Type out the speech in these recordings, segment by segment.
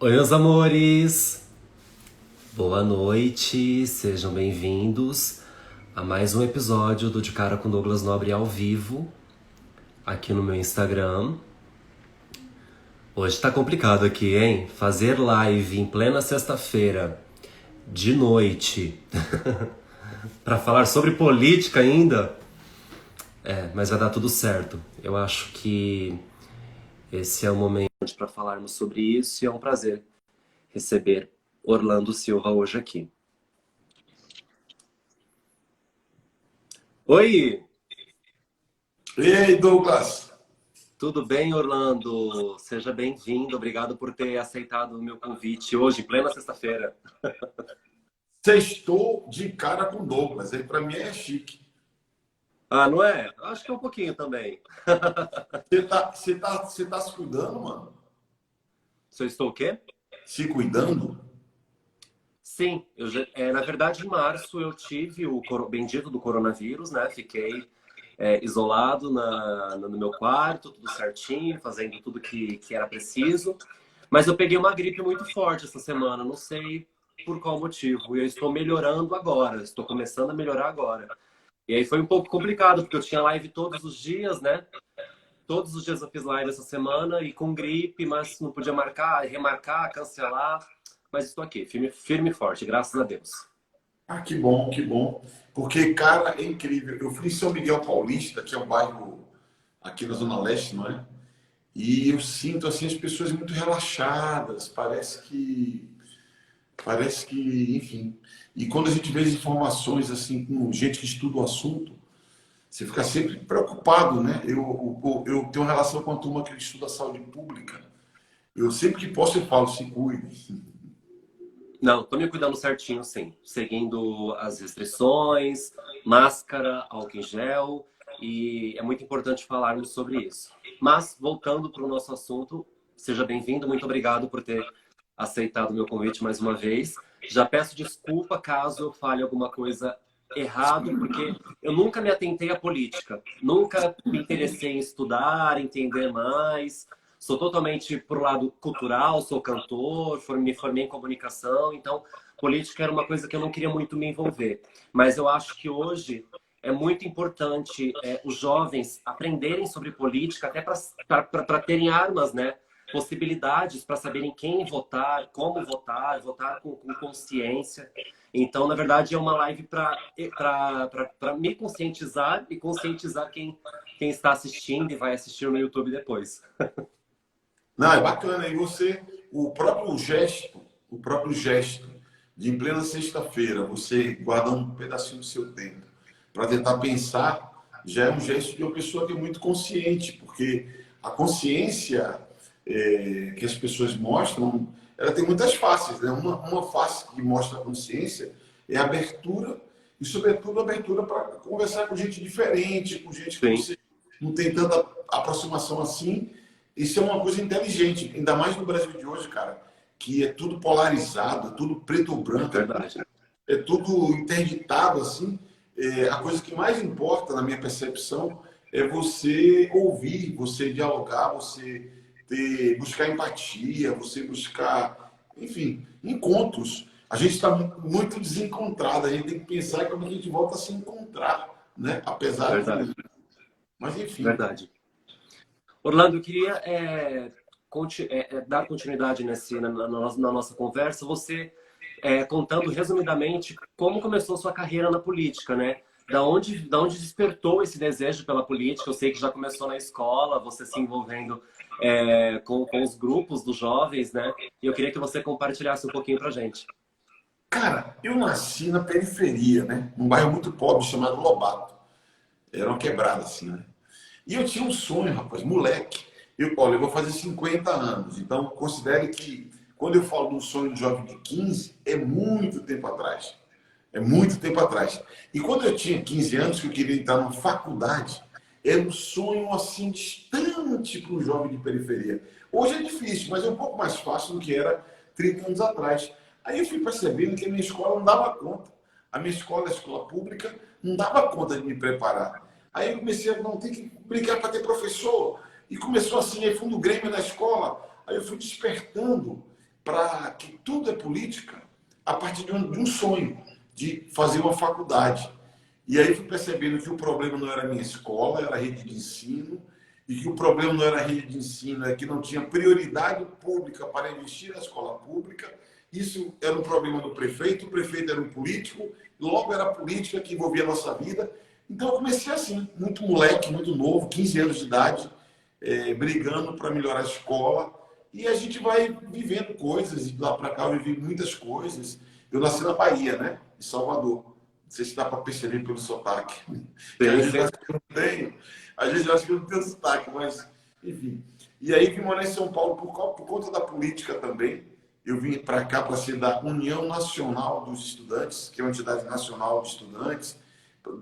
Oi, meus amores! Boa noite, sejam bem-vindos a mais um episódio do De Cara com Douglas Nobre ao vivo, aqui no meu Instagram. Hoje tá complicado aqui, hein? Fazer live em plena sexta-feira, de noite, pra falar sobre política ainda. Mas vai dar tudo certo. Eu acho que esse é o momento para falarmos sobre isso e é um prazer receber Orlando Silva hoje aqui. Oi! E aí, Douglas? Tudo bem, Orlando? Seja bem-vindo. Obrigado por ter aceitado o meu convite hoje, em plena sexta-feira. Sextou de cara com Douglas. Aí pra mim é chique. Ah, não é? Acho que é um pouquinho também. Você tá se cuidando, mano? Se eu estou o quê? Se cuidando? Sim, na verdade, em março eu tive o bendito do coronavírus, né? Fiquei isolado no meu quarto, tudo certinho, fazendo tudo que era preciso. Mas eu peguei uma gripe muito forte essa semana, não sei por qual motivo. E eu estou melhorando agora, estou começando a melhorar agora. E aí foi um pouco complicado, porque eu tinha live todos os dias, né? Todos os dias eu fiz live essa semana e com gripe, mas não podia marcar, remarcar, cancelar. Mas estou aqui, firme, firme e forte, graças a Deus. Ah, que bom, que bom. Porque, cara, é incrível. Eu fui em São Miguel Paulista, que é um bairro aqui na Zona Leste, não é? E eu sinto, assim, as pessoas muito relaxadas. Parece que, enfim. E quando a gente vê as informações, assim, com gente que estuda o assunto, você fica sempre preocupado, né? Eu tenho uma relação com a turma que estuda a saúde pública. Eu sempre que posso eu falo, se cuide. Não, tô me cuidando certinho, sim. Seguindo as restrições, máscara, álcool em gel, e é muito importante falarmos sobre isso. Mas, voltando para o nosso assunto, seja bem-vindo, muito obrigado por ter aceitado o meu convite mais uma vez. Já peço desculpa caso eu fale alguma coisa errado, porque eu nunca me atentei à política, nunca me interessei em estudar, entender mais. Sou totalmente pro lado cultural, sou cantor, me formei em comunicação, então política era uma coisa que eu não queria muito me envolver. Mas eu acho que hoje é muito importante os jovens aprenderem sobre política, até para terem armas, né? Possibilidades para saberem quem votar, como votar, votar com consciência. Então, na verdade, é uma live para me conscientizar e conscientizar quem está assistindo e vai assistir no YouTube depois. Não, é bacana. E você, o próprio gesto de em plena sexta-feira, você guardar um pedacinho do seu tempo para tentar pensar, já é um gesto de uma pessoa que é muito consciente, porque a consciência que as pessoas mostram, ela tem muitas faces, né? Uma face que mostra a consciência é a abertura, e sobretudo a abertura para conversar com gente diferente, com gente que Sim, você não tem tanta aproximação assim. Isso é uma coisa inteligente, ainda mais no Brasil de hoje, cara, que é tudo polarizado, é tudo preto ou branco, verdade. é tudo interditado, assim. A coisa que mais importa, na minha percepção, é você ouvir, você dialogar, você buscar empatia, você buscar, enfim, encontros. A gente está muito desencontrado, a gente tem que pensar como a gente volta a se encontrar, né? Apesar Verdade, de. Mas, enfim. verdade. Orlando, eu queria dar continuidade na nossa conversa, você contando resumidamente como começou sua carreira na política, né? Da onde despertou esse desejo pela política? Eu sei que já começou na escola, você se envolvendo com os grupos dos jovens, né? E eu queria que você compartilhasse um pouquinho pra gente. Cara, eu nasci na periferia, né? Num bairro muito pobre chamado Lobato. Era uma quebrada assim, né? E eu tinha um sonho, rapaz, moleque. Olha, eu vou fazer 50 anos, então considere que quando eu falo de um sonho de jovem de 15, é muito tempo atrás. É muito tempo atrás. E quando eu tinha 15 anos, que eu queria entrar numa faculdade, era um sonho assim distante para um jovem de periferia. Hoje é difícil, mas é um pouco mais fácil do que era 30 anos atrás. Aí eu fui percebendo que a minha escola não dava conta. A minha escola, a escola pública, não dava conta de me preparar. Aí eu comecei a não ter que brigar para ter professor. E começou assim, aí fundo Grêmio na escola. Aí eu fui despertando para que tudo é política a partir de um sonho, de fazer uma faculdade. E aí fui percebendo que o problema não era a minha escola, era a rede de ensino, e que o problema não era a rede de ensino, é que não tinha prioridade pública para investir na escola pública. Isso era um problema do prefeito, o prefeito era um político, logo era a política que envolvia a nossa vida. Então eu comecei assim, muito moleque, muito novo, 15 anos de idade, brigando para melhorar a escola. E a gente vai vivendo coisas, e de lá para cá eu vivi muitas coisas. Eu nasci na Bahia, né? Em Salvador. Não sei se dá para perceber pelo sotaque. Que às vezes eu acho que eu não tenho, às vezes eu acho que eu não tenho sotaque, mas enfim. E aí vim morar em São Paulo por conta da política também. Eu vim para cá para ser da União Nacional dos Estudantes, que é uma entidade nacional de estudantes.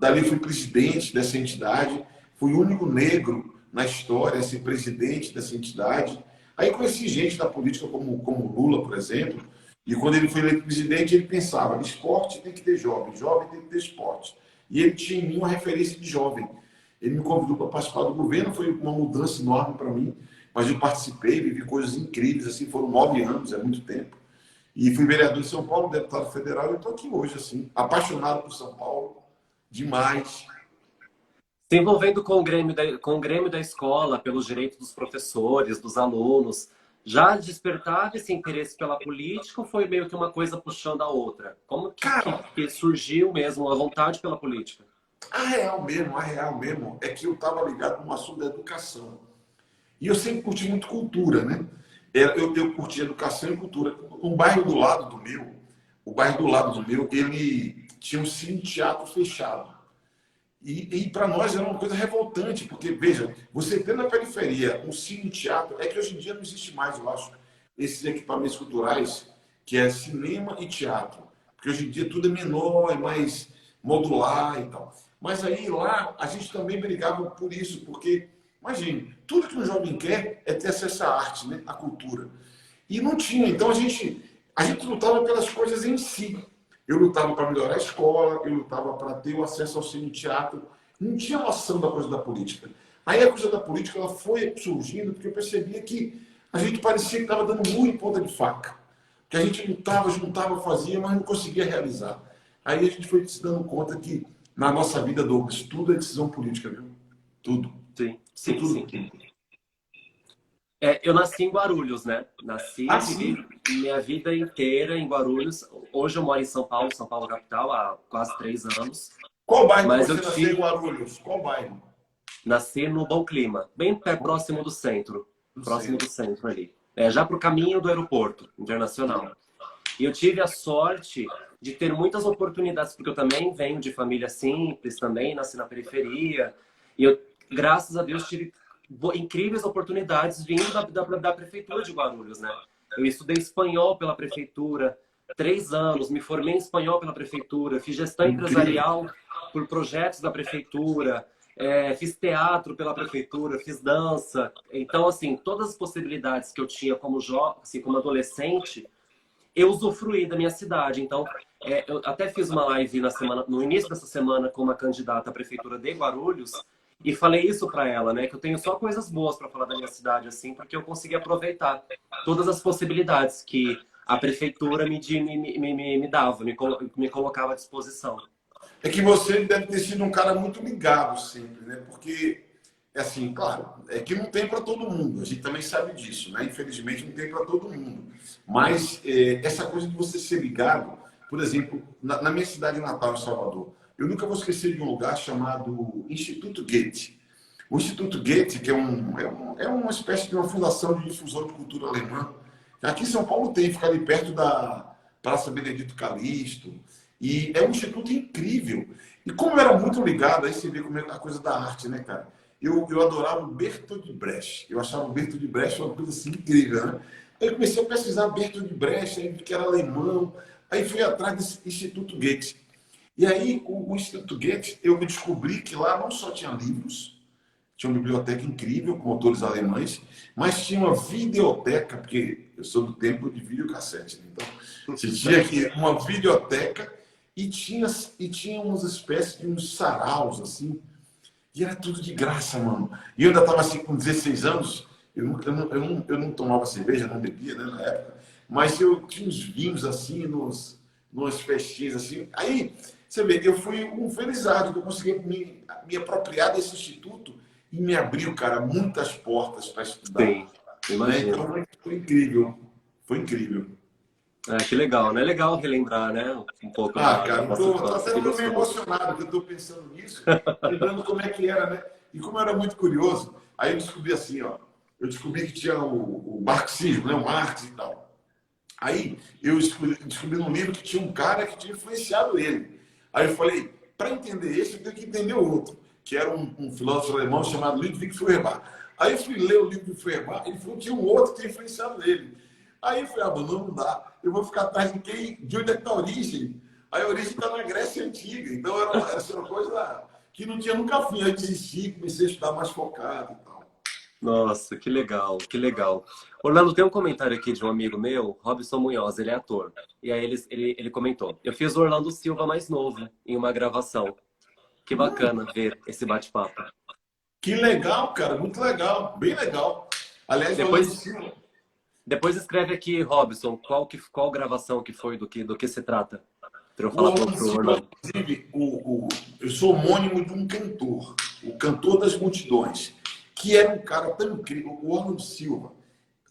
Dali fui presidente dessa entidade, fui o único negro na história a ser presidente dessa entidade. Aí conheci gente da política como Lula, por exemplo, e quando ele foi eleito presidente, ele pensava, esporte tem que ter jovem, jovem tem que ter esporte. E ele tinha em mim uma referência de jovem. Ele me convidou para participar do governo, foi uma mudança enorme para mim, mas eu participei, vivi coisas incríveis, assim, foram 9 anos, é muito tempo. E fui vereador de São Paulo, deputado federal, e estou aqui hoje, assim, apaixonado por São Paulo, demais. Se envolvendo com o Grêmio da escola, pelos direitos dos professores, dos alunos, já despertava esse interesse pela política ou foi meio que uma coisa puxando a outra? Como que surgiu mesmo a vontade pela política? A real mesmo é que eu estava ligado no assunto da educação. E eu sempre curti muito cultura, né? Eu curti educação e cultura. Um bairro do lado do meu, o bairro do lado do meu, ele tinha um cine teatro fechado. E para nós era uma coisa revoltante, porque, veja, você ter na periferia um cine teatro, é que hoje em dia não existe mais, eu acho, esses equipamentos culturais, que é cinema e teatro. Porque hoje em dia tudo é menor, é mais modular e tal. Mas aí lá a gente também brigava por isso, porque, imagine, tudo que um jovem quer é ter acesso à arte, né? À cultura. E não tinha, então a gente lutava pelas coisas em si. Eu lutava para melhorar a escola, eu lutava para ter o acesso ao cine teatro. Não tinha noção da coisa da política. Aí a coisa da política ela foi surgindo porque eu percebia que a gente parecia que estava dando murro em ponta de faca. Que a gente lutava, juntava, fazia, mas não conseguia realizar. Aí a gente foi se dando conta que na nossa vida, Douglas, tudo é decisão política, viu? Tudo. Sim, sim, tudo. sim. Eu nasci em Guarulhos, né? Vivi minha vida inteira em Guarulhos. Hoje eu moro em São Paulo capital, há quase 3 anos. Qual bairro Mas você nasceu em Guarulhos? Qual bairro? Nasci no Bom Clima, bem próximo do centro. Próximo do centro ali. Já para o caminho do aeroporto internacional. E eu tive a sorte de ter muitas oportunidades, porque eu também venho de família simples, também nasci na periferia. E eu, graças a Deus, tive incríveis oportunidades vindo da prefeitura de Guarulhos, né? Eu estudei espanhol pela prefeitura, 3 anos, me formei em espanhol pela prefeitura, fiz gestão empresarial por projetos da prefeitura, fiz teatro pela prefeitura, fiz dança. Então, assim, todas as possibilidades que eu tinha como assim, como adolescente, eu usufruí da minha cidade. Então, eu até fiz uma live no início dessa semana com uma candidata à prefeitura de Guarulhos e falei isso para ela, né? Que eu tenho só coisas boas para falar da minha cidade, assim, porque eu consegui aproveitar todas as possibilidades que a prefeitura me dava, me colocava à disposição. É que você deve ter sido um cara muito ligado sempre, né? Porque, assim, claro, é que não tem para todo mundo. A gente também sabe disso, né? Infelizmente não tem para todo mundo. Mas essa coisa de você ser ligado, por exemplo, na minha cidade natal, em Salvador, eu nunca vou esquecer de um lugar chamado Instituto Goethe. O Instituto Goethe, que é uma espécie de uma fundação de difusão de cultura alemã. Aqui em São Paulo tem, fica ali perto da Praça Benedito Calixto. E é um instituto incrível. E como eu era muito ligado, aí você vê como é a coisa da arte, né, cara? Eu adorava o Bertolt Brecht. Eu achava o Bertolt Brecht uma coisa assim incrível, né? Aí eu comecei a pesquisar Bertolt Brecht, aí que era alemão. Aí fui atrás desse Instituto Goethe. E aí, o Instituto Goethe, eu descobri que lá não só tinha livros, tinha uma biblioteca incrível com autores alemães, mas tinha uma videoteca, porque eu sou do tempo de videocassete, né? Então você tinha aqui uma videoteca e tinha umas espécies de uns saraus, assim, e era tudo de graça, mano. E eu ainda estava assim com 16 anos, eu não tomava cerveja, não bebia, né, na época. Mas eu tinha uns vinhos assim, nos festinhas assim. Aí, você vê, eu fui um felizardo, que eu consegui me apropriar desse instituto e me abriu, cara, muitas portas para estudar. Sim, Né? imagino. Então, foi incrível. Foi incrível. Ah, que legal, né? É legal relembrar, né? Um pouco Ah, da cara, nossa tô infância, até que meio gostoso. emocionado que eu estou pensando nisso, lembrando como é que era, né? E como eu era muito curioso, aí eu descobri assim, ó, eu descobri que tinha o marxismo, né? O Marx e tal. Aí eu descobri num livro que tinha um cara que tinha influenciado ele. Aí eu falei, para entender esse, eu tenho que entender o outro, que era um filósofo alemão chamado Ludwig Feuerbach. Aí eu fui ler o livro do Feuerbach, ele falou que tinha um outro que tinha influenciado ele. Aí eu falei, ah, mano, não dá. Eu vou ficar atrás de onde é que está a origem. Aí a origem está na Grécia Antiga. Então era uma coisa que não tinha nunca fim. Aí eu desisti, comecei a estudar mais focado e tal. Nossa, que legal, que legal. Orlando, tem um comentário aqui de um amigo meu, Robson Munhoz, ele é ator. E aí ele comentou: eu fiz o Orlando Silva mais novo em uma gravação. Que bacana ver esse bate-papo. Que legal, cara, muito legal, bem legal. Aliás, o Orlando Depois, Silva. depois escreve aqui, Robson, qual gravação que foi, do que se trata, para eu O falar Orlando pro Silva, Orlando. inclusive, eu sou homônimo de um cantor, o cantor das multidões, que era um cara tão incrível. O Orlando Silva,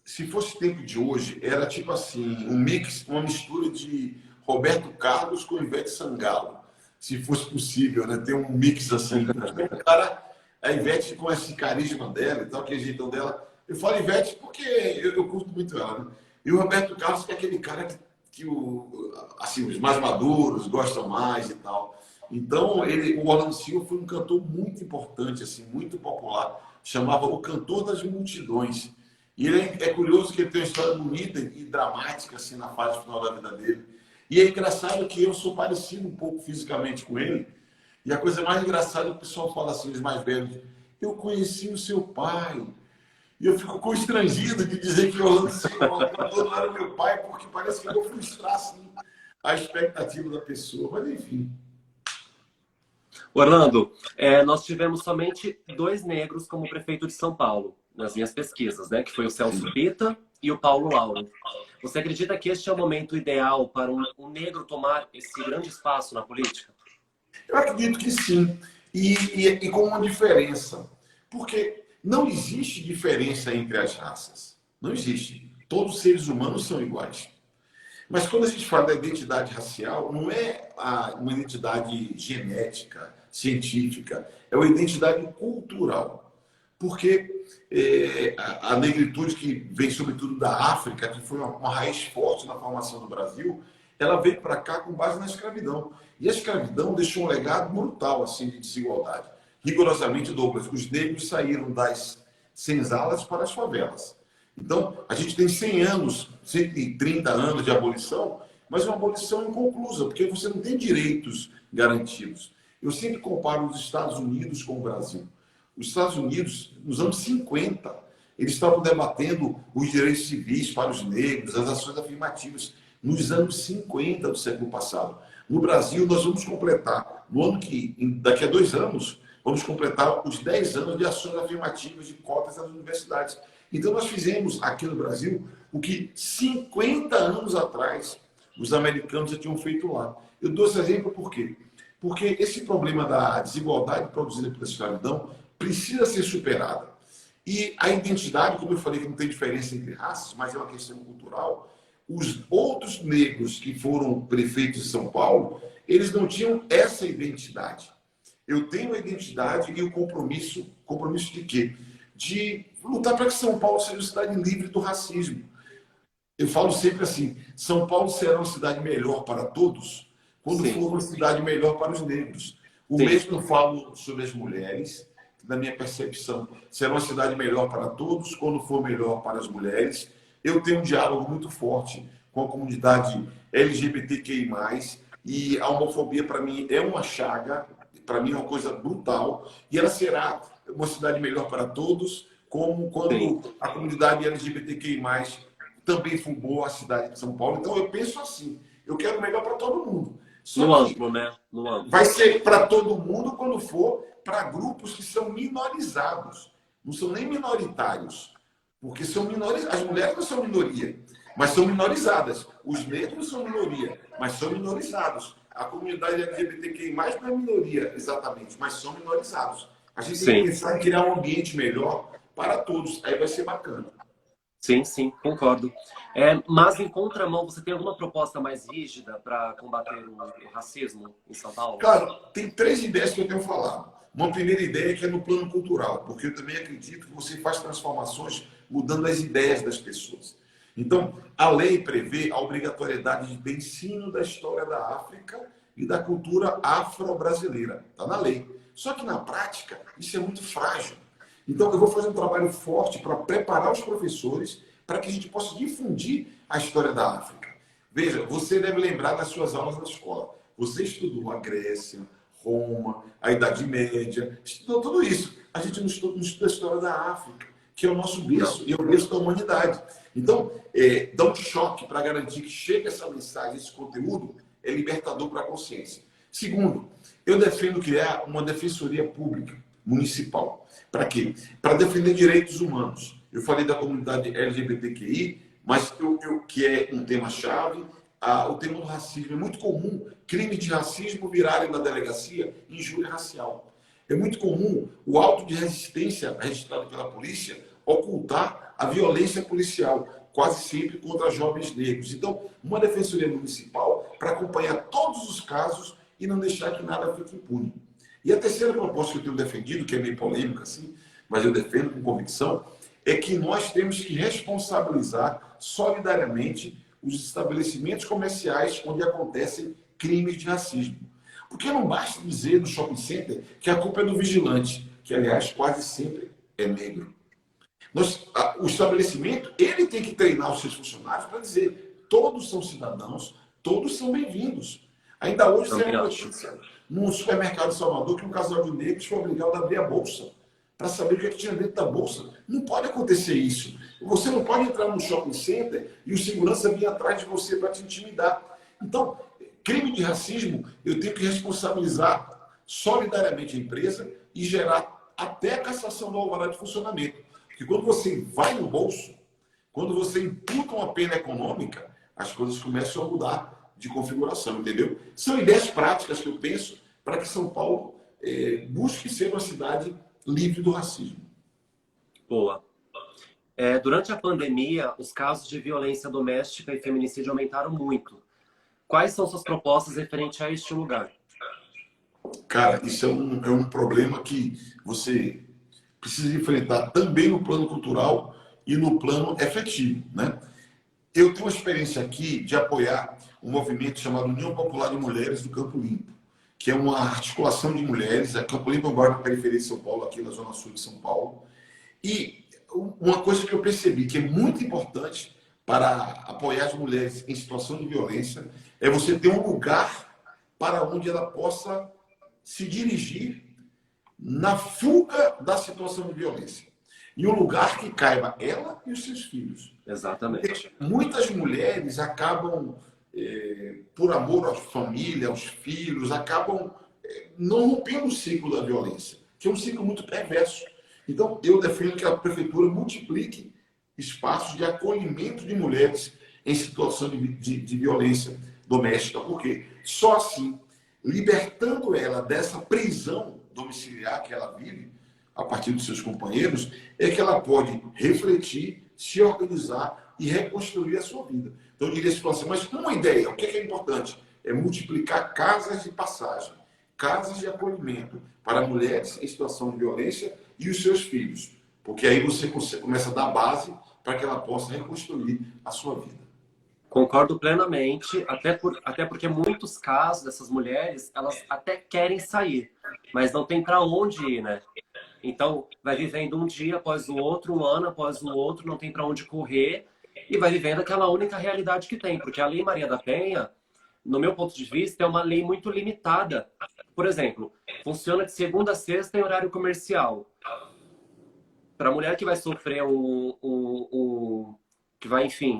se fosse tempo de hoje, era tipo assim, um mix, uma mistura de Roberto Carlos com Ivete Sangalo, se fosse possível, né? Ter um mix assim, porque o cara, a Ivete com esse carisma dela e tal, aquele jeitão dela. Eu falo Ivete porque eu curto muito ela, né? E o Roberto Carlos, que é aquele cara assim, os mais maduros gostam mais e tal. Então, o Orlando Silva foi um cantor muito importante, assim, muito popular. Chamava o Cantor das Multidões. E ele é curioso que ele tem uma história bonita e dramática assim na fase final da vida dele. E é engraçado que eu sou parecido um pouco fisicamente com ele. E a coisa mais engraçada é que o pessoal fala assim, os mais velhos, eu conheci o seu pai. E eu fico constrangido de dizer que o Orlando Silva não era meu pai, porque parece que eu vou frustrar assim, a expectativa da pessoa. Mas enfim. Orlando, nós tivemos somente 2 negros como prefeito de São Paulo, nas minhas pesquisas, né? Que foi o Celso Pitta e o Paulo Lauro. Você acredita que este é o momento ideal para um negro tomar esse grande espaço na política? Eu acredito que sim. E com uma diferença. Porque não existe diferença entre as raças. Não existe. Todos os seres humanos são iguais. Mas quando a gente fala da identidade racial, não é uma identidade genética, científica, é uma identidade cultural. Porque a negritude que vem sobretudo da África, que foi uma raiz forte na formação do Brasil, ela veio para cá com base na escravidão. E a escravidão deixou um legado brutal assim, de desigualdade. Rigorosamente, Douglas, os negros saíram das senzalas para as favelas. Então, a gente tem 100 anos, 130 anos de abolição, mas uma abolição inconclusa, porque você não tem direitos garantidos. Eu sempre comparo os Estados Unidos com o Brasil. Os Estados Unidos, nos anos 50, eles estavam debatendo os direitos civis para os negros, as ações afirmativas, nos anos 50 do século passado. No Brasil, nós vamos completar, daqui a 2 anos, vamos completar os 10 anos de ações afirmativas de cotas nas universidades. Então, nós fizemos aqui no Brasil o que 50 anos atrás os americanos já tinham feito lá. Eu dou esse exemplo por quê? Porque esse problema da desigualdade produzida pela escravidão precisa ser superada. E a identidade, como eu falei, que não tem diferença entre raças, mas é uma questão cultural, os outros negros que foram prefeitos de São Paulo, eles não tinham essa identidade. Eu tenho a identidade e o compromisso de quê? De lutar para que São Paulo seja uma cidade livre do racismo. Eu falo sempre assim, São Paulo será uma cidade melhor para todos quando Sim, for uma cidade melhor para os negros. O sim, mesmo eu falo sobre as mulheres, na minha percepção, será uma cidade melhor para todos quando for melhor para as mulheres. Eu tenho um diálogo muito forte com a comunidade LGBTQI+, e a homofobia, para mim, é uma chaga, para mim é uma coisa brutal, e ela será uma cidade melhor para todos, como sim. quando a comunidade LGBTQI+, também fundou a cidade de São Paulo. Então, eu penso assim, eu quero o melhor para todo mundo. Só No que amplo, né? No amplo. vai ser para todo mundo quando for para grupos que são minorizados. Não são nem minoritários. Porque são as mulheres não são minoria, mas são minorizadas. Os negros não são minoria, mas são minorizados. A comunidade LGBTQI+, não é minoria exatamente, mas são minorizados. A gente tem que Sim. pensar em criar um ambiente melhor para todos. Aí vai ser bacana. Sim, sim, concordo. Mas, em contramão, você tem alguma proposta mais rígida para combater o racismo em São Paulo? Claro, tem 3 ideias que eu tenho falado. Uma primeira ideia é que é no plano cultural, porque eu também acredito que você faz transformações mudando as ideias das pessoas. Então, a lei prevê a obrigatoriedade de ensino da história da África e da cultura afro-brasileira. Está na lei. Só que, na prática, isso é muito frágil. Então, eu vou fazer um trabalho forte para preparar os professores para que a gente possa difundir a história da África. Veja, você deve lembrar das suas aulas na escola. Você estudou a Grécia, Roma, a Idade Média, estudou tudo isso. A gente não estuda a história da África, que é o nosso berço e é o berço da humanidade. Então, dá um choque para garantir que chegue essa mensagem, esse conteúdo, é libertador para a consciência. Segundo, eu defendo criar uma defensoria pública municipal. Para quê? Para defender direitos humanos. Eu falei da comunidade LGBTQI, mas que é um tema-chave, o tema do racismo. É muito comum crimes de racismo virarem na delegacia injúria racial. É muito comum o auto de resistência registrado pela polícia ocultar a violência policial, quase sempre contra jovens negros. Então, uma defensoria municipal para acompanhar todos os casos e não deixar que nada fique impune. E a terceira proposta que eu tenho defendido, que é meio polêmica, assim, mas eu defendo com convicção, é que nós temos que responsabilizar solidariamente os estabelecimentos comerciais onde acontecem crimes de racismo. Porque não basta dizer no shopping center que a culpa é do vigilante, que, aliás, quase sempre é negro. O estabelecimento, ele tem que treinar os seus funcionários para dizer todos são cidadãos, todos são bem-vindos. Ainda hoje saiu uma notícia num supermercado de Salvador que um casal de negros foi obrigado a abrir a bolsa para saber o que tinha dentro da bolsa. Não pode acontecer isso. Você não pode entrar num shopping center e o segurança vir atrás de você para te intimidar. Então, crime de racismo, eu tenho que responsabilizar solidariamente a empresa e gerar até a cassação do alvará de funcionamento. Porque quando você vai no bolso, quando você imputa uma pena econômica, as coisas começam a mudar de configuração, entendeu? São ideias práticas que eu penso para que São Paulo busque ser uma cidade livre do racismo. Boa. Durante a pandemia, os casos de violência doméstica e feminicídio aumentaram muito. Quais são suas propostas referente a este lugar? Cara, isso é um problema que você precisa enfrentar também no plano cultural e no plano efetivo, né? Eu tenho uma experiência aqui de apoiar um movimento chamado União Popular de Mulheres do Campo Limpo, que é uma articulação de mulheres. A Campo Limpo agora na periferia de São Paulo, aqui na zona sul de São Paulo. E uma coisa que eu percebi que é muito importante para apoiar as mulheres em situação de violência é você ter um lugar para onde ela possa se dirigir na fuga da situação de violência. E um lugar que caiba ela e os seus filhos. Exatamente. Porque muitas mulheres acabam, por amor à família, aos filhos, acabam não rompendo o ciclo da violência, que é um ciclo muito perverso. Então, eu defendo que a prefeitura multiplique espaços de acolhimento de mulheres em situação de violência doméstica, porque só assim, libertando ela dessa prisão domiciliar que ela vive, a partir dos seus companheiros, é que ela pode refletir, se organizar e reconstruir a sua vida. Então, eu diria assim, mas uma ideia, o que é importante? É multiplicar casas de passagem, casas de acolhimento para mulheres em situação de violência e os seus filhos. Porque aí você começa a dar base para que ela possa reconstruir a sua vida. Concordo plenamente, até porque muitos casos dessas mulheres, elas até querem sair, mas não tem para onde ir, né? Então, vai vivendo um dia após o outro, um ano após o outro, não tem para onde correr e vai vivendo aquela única realidade que tem. Porque a Lei Maria da Penha, no meu ponto de vista, é uma lei muito limitada. Por exemplo, funciona de segunda a sexta em horário comercial. Para a mulher que vai sofrer que vai, enfim,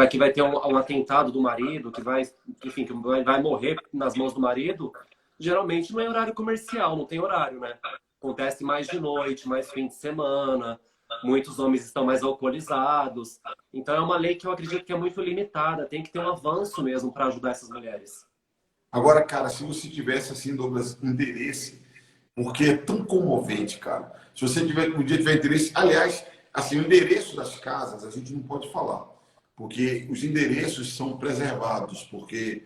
que vai ter um atentado do marido, que vai, enfim, que vai morrer nas mãos do marido, geralmente não é horário comercial, não tem horário, né? Acontece mais de noite, mais fim de semana. muitos homens estão mais alcoolizados. Então é uma lei que eu acredito que é muito limitada. Tem que ter um avanço mesmo para ajudar essas mulheres. Agora, cara, se você tivesse, assim, Douglas, interesse, porque é tão comovente, cara. Se você tiver, um dia tiver interesse, aliás, assim, o endereço das casas a gente não pode falar, porque os endereços são preservados, porque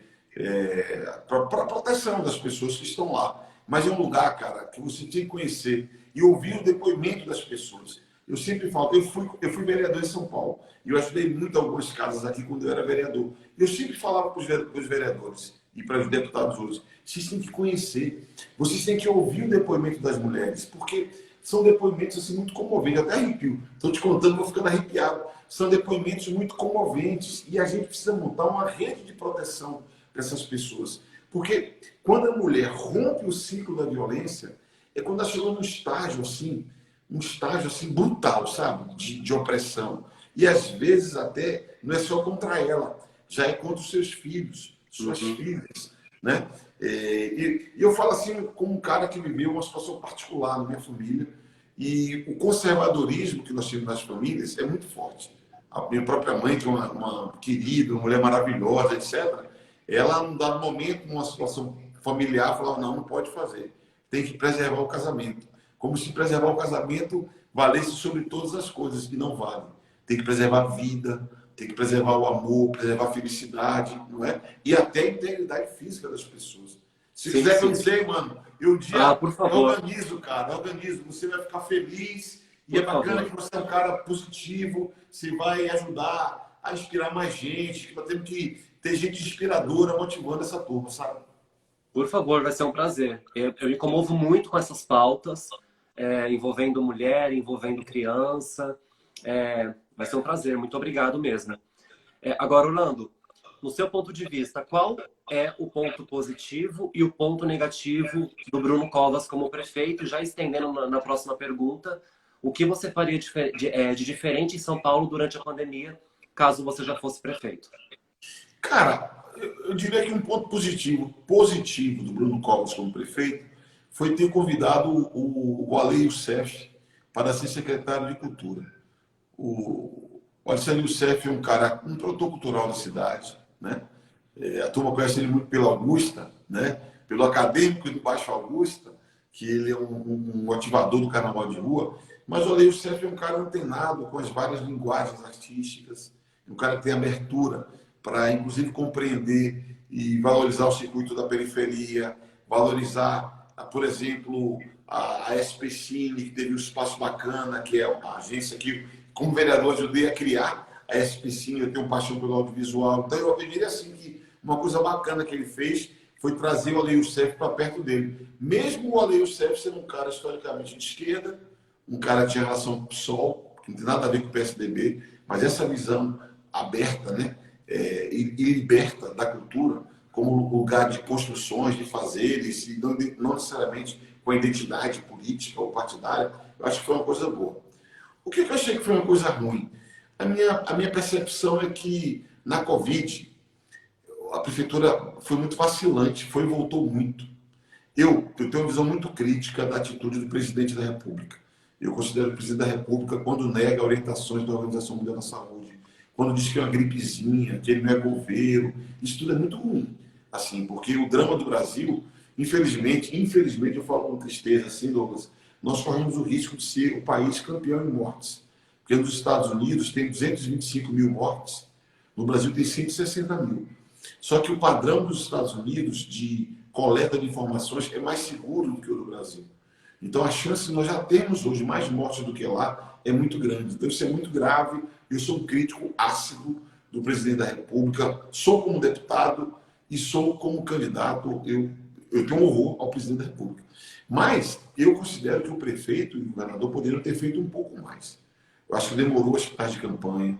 para proteção das pessoas que estão lá. Mas é um lugar, cara, que você tem que conhecer e ouvir o depoimento das pessoas. Eu sempre falo, eu fui vereador em São Paulo e eu ajudei muito algumas casas aqui quando eu era vereador. Eu sempre falava para os vereadores e para os deputados hoje, vocês têm que conhecer, vocês têm que ouvir o depoimento das mulheres, porque são depoimentos assim, muito comoventes, até arrepio. Estou te contando, vou ficando arrepiado. São depoimentos muito comoventes e a gente precisa montar uma rede de proteção para essas pessoas. Porque quando a mulher rompe o ciclo da violência, é quando ela chegou num estágio assim, brutal, sabe? De opressão. E às vezes até não é só contra ela, já é contra os seus filhos, suas filhas, né? E eu falo assim como um cara que viveu uma situação particular na minha família, e o conservadorismo que nós temos nas famílias é muito forte. A minha própria mãe, que é uma querida, uma mulher maravilhosa, etc., ela, num dado momento, numa situação familiar, falava, não pode fazer. Tem que preservar o casamento. Como se preservar o casamento valesse sobre todas as coisas, que não vale. Tem que preservar a vida, tem que preservar o amor, preservar a felicidade, não é? E até a integridade física das pessoas. Se Sim, quiser sim. conhecer, mano, eu um dia Por favor. organizo, cara, organizo. Você vai ficar feliz e é Por bacana favor. que você é um cara positivo, você vai ajudar a inspirar mais gente, que nós temos que ter gente inspiradora motivando essa turma, sabe? Por favor, vai ser um prazer. Eu me comovo muito com essas pautas, envolvendo mulher, envolvendo criança. Vai ser um prazer. Muito obrigado mesmo. Agora, Orlando, no seu ponto de vista, qual é o ponto positivo e o ponto negativo do Bruno Covas como prefeito? Já estendendo na próxima pergunta, o que você faria de diferente em São Paulo durante a pandemia, caso você já fosse prefeito? Cara, eu diria que um ponto positivo do Bruno Covas como prefeito foi ter convidado o Ale Youssef para ser secretário de Cultura. O Alexandre Youssef é um cara, um produtor cultural da cidade, né? A turma conhece ele muito pela Augusta, né? Pelo acadêmico do Baixo Augusta, que ele é um ativador do carnaval de rua, mas o Ale Youssef é um cara antenado com as várias linguagens artísticas, um cara que tem abertura para, inclusive, compreender e valorizar o circuito da periferia, valorizar, por exemplo, a SP Cine, que teve um espaço bacana, que é uma agência que, como vereador, ajudei a criar a SP Cine, eu tenho paixão pelo audiovisual. Então, eu diria assim que uma coisa bacana que ele fez foi trazer o Ale Youssef para perto dele. Mesmo o Ale Youssef sendo um cara historicamente de esquerda, um cara que tinha relação com o PSOL, que não tem nada a ver com o PSDB, mas essa visão aberta, né? E liberta da cultura como lugar de construções, de fazeres, e não necessariamente com a identidade política ou partidária, eu acho que foi uma coisa boa. O que eu achei que foi uma coisa ruim? A minha percepção é que na Covid a prefeitura foi muito vacilante, foi e voltou muito. Eu tenho uma visão muito crítica da atitude do presidente da República. Eu considero o presidente da República quando nega orientações da Organização Mundial da Saúde, quando diz que é uma gripezinha, que ele não é governo. Isso tudo é muito ruim, assim, porque o drama do Brasil, infelizmente, eu falo com tristeza, assim, Douglas, nós corremos o risco de ser o país campeão em mortes. Porque nos Estados Unidos tem 225 mil mortes, no Brasil tem 160 mil. Só que o padrão dos Estados Unidos de coleta de informações é mais seguro do que o do Brasil. Então, a chance de nós já termos hoje mais mortes do que lá é muito grande. Então, isso é muito grave. Eu sou um crítico ácido do presidente da República, sou como deputado e sou como candidato. Eu tenho um horror ao presidente da República. Mas eu considero que o prefeito e o governador poderiam ter feito um pouco mais. Eu acho que demorou hospitais de campanha,